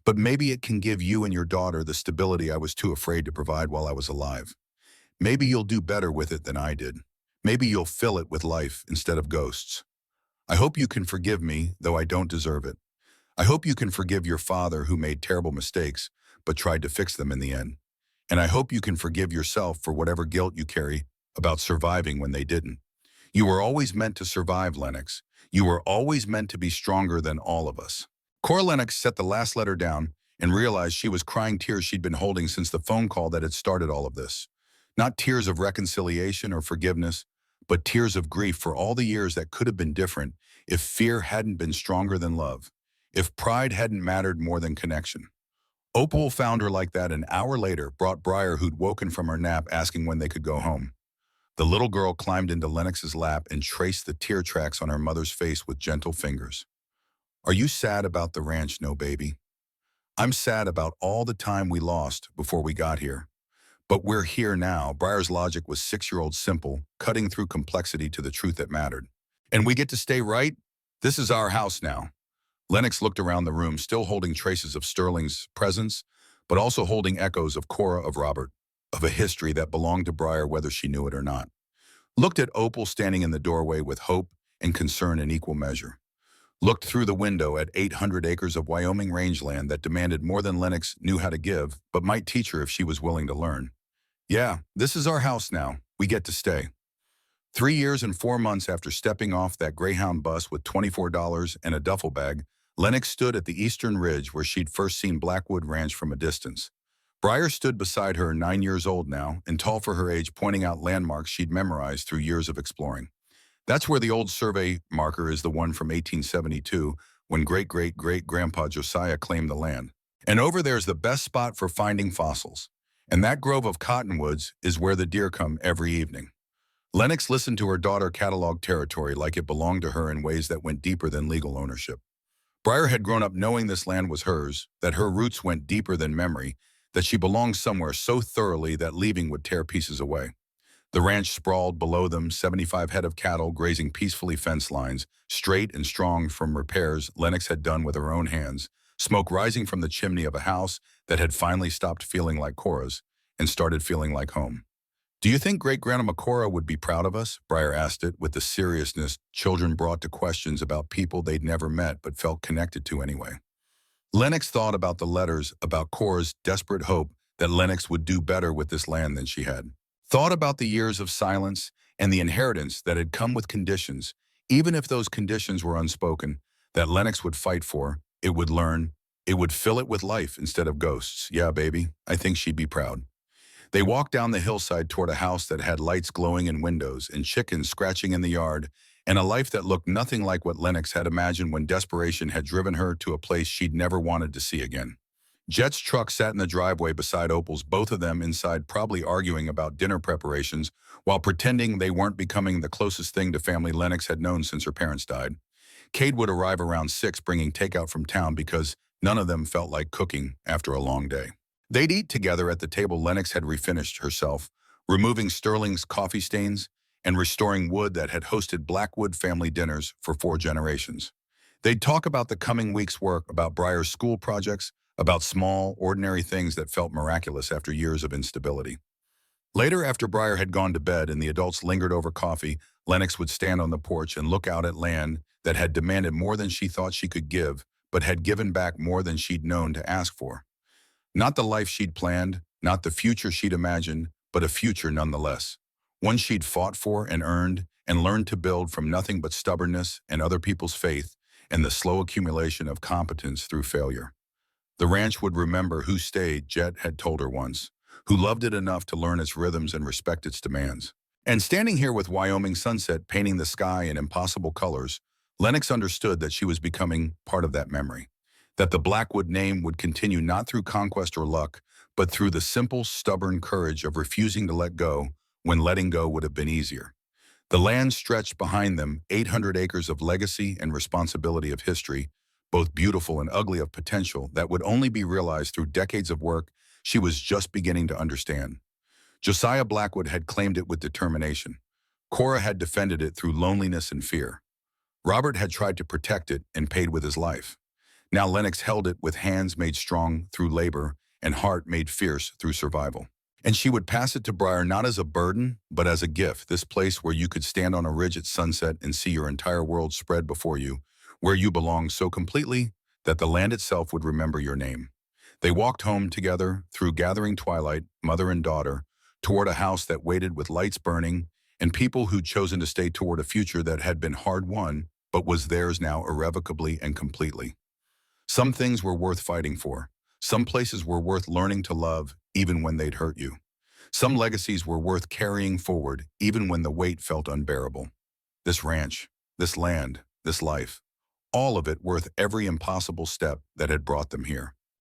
but maybe it can give you and your daughter the stability I was too afraid to provide while I was alive. Maybe you'll do better with it than I did. Maybe you'll fill it with life instead of ghosts. I hope you can forgive me, though I don't deserve it. I hope you can forgive your father who made terrible mistakes, but tried to fix them in the end. And I hope you can forgive yourself for whatever guilt you carry about surviving when they didn't. You were always meant to survive, Lennox. You were always meant to be stronger than all of us." Cora Lennox set the last letter down and realized she was crying tears she'd been holding since the phone call that had started all of this. Not tears of reconciliation or forgiveness, but tears of grief for all the years that could have been different if fear hadn't been stronger than love, if pride hadn't mattered more than connection. Opal found her like that an hour later, brought Briar, who'd woken from her nap, asking when they could go home. The little girl climbed into Lennox's lap and traced the tear tracks on her mother's face with gentle fingers. "Are you sad about the ranch, no baby? I'm sad about all the time we lost before we got here. But we're here now." Briar's logic was 6-year-old simple, cutting through complexity to the truth that mattered. "And we get to stay, right? This is our house now." Lennox looked around the room, still holding traces of Sterling's presence, but also holding echoes of Cora, of Robert, of a history that belonged to Briar whether she knew it or not. Looked at Opal standing in the doorway with hope and concern in equal measure. Looked through the window at 800 acres of Wyoming rangeland that demanded more than Lennox knew how to give, but might teach her if she was willing to learn. "Yeah, this is our house now. We get to stay." 3 years and 4 months after stepping off that Greyhound bus with $24 and a duffel bag, Lennox stood at the eastern ridge where she'd first seen Blackwood Ranch from a distance. Briar stood beside her, 9 years old now, and tall for her age, pointing out landmarks she'd memorized through years of exploring. That's where the old survey marker is, the one from 1872, when great-great-great-grandpa Josiah claimed the land. And over there's the best spot for finding fossils. And that grove of cottonwoods is where the deer come every evening. Lennox listened to her daughter catalog territory like it belonged to her in ways that went deeper than legal ownership. Briar had grown up knowing this land was hers, that her roots went deeper than memory, that she belonged somewhere so thoroughly that leaving would tear pieces away. The ranch sprawled below them, 75 head of cattle grazing peacefully fence lines, straight and strong from repairs Lennox had done with her own hands, smoke rising from the chimney of a house that had finally stopped feeling like Cora's and started feeling like home. "Do you think great-grandma Cora would be proud of us?" Briar asked it with the seriousness children brought to questions about people they'd never met but felt connected to anyway. Lennox thought about the letters, about Cora's desperate hope that Lennox would do better with this land than she had. Thought about the years of silence and the inheritance that had come with conditions, even if those conditions were unspoken, that Lennox would fight for, it would learn, it would fill it with life instead of ghosts. "Yeah, baby, I think she'd be proud." They walked down the hillside toward a house that had lights glowing in windows and chickens scratching in the yard, and a life that looked nothing like what Lennox had imagined when desperation had driven her to a place she'd never wanted to see again. Jet's truck sat in the driveway beside Opal's, both of them inside probably arguing about dinner preparations while pretending they weren't becoming the closest thing to family Lennox had known since her parents died. Cade would arrive around 6 bringing takeout from town because none of them felt like cooking after a long day. They'd eat together at the table Lennox had refinished herself, removing Sterling's coffee stains and restoring wood that had hosted Blackwood family dinners for 4 generations. They'd talk about the coming week's work, about Briar's school projects, about small, ordinary things that felt miraculous after years of instability. Later, after Briar had gone to bed and the adults lingered over coffee, Lennox would stand on the porch and look out at land that had demanded more than she thought she could give, but had given back more than she'd known to ask for. Not the life she'd planned, not the future she'd imagined, but a future nonetheless. One she'd fought for and earned and learned to build from nothing but stubbornness and other people's faith and the slow accumulation of competence through failure. The ranch would remember who stayed, Jet had told her once, who loved it enough to learn its rhythms and respect its demands. And standing here with Wyoming sunset painting the sky in impossible colors, Lennox understood that she was becoming part of that memory, that the Blackwood name would continue not through conquest or luck, but through the simple, stubborn courage of refusing to let go when letting go would have been easier. The land stretched behind them, 800 acres of legacy and responsibility of history, both beautiful and ugly of potential that would only be realized through decades of work she was just beginning to understand. Josiah Blackwood had claimed it with determination. Cora had defended it through loneliness and fear. Robert had tried to protect it and paid with his life. Now Lennox held it with hands made strong through labor and heart made fierce through survival. And she would pass it to Briar not as a burden, but as a gift, this place where you could stand on a ridge at sunset and see your entire world spread before you, where you belonged so completely that the land itself would remember your name. They walked home together through gathering twilight, mother and daughter, toward a house that waited with lights burning and people who'd chosen to stay toward a future that had been hard-won, but was theirs now irrevocably and completely. Some things were worth fighting for. Some places were worth learning to love, even when they'd hurt you. Some legacies were worth carrying forward, even when the weight felt unbearable. This ranch, this land, this life, all of it worth every impossible step that had brought them here.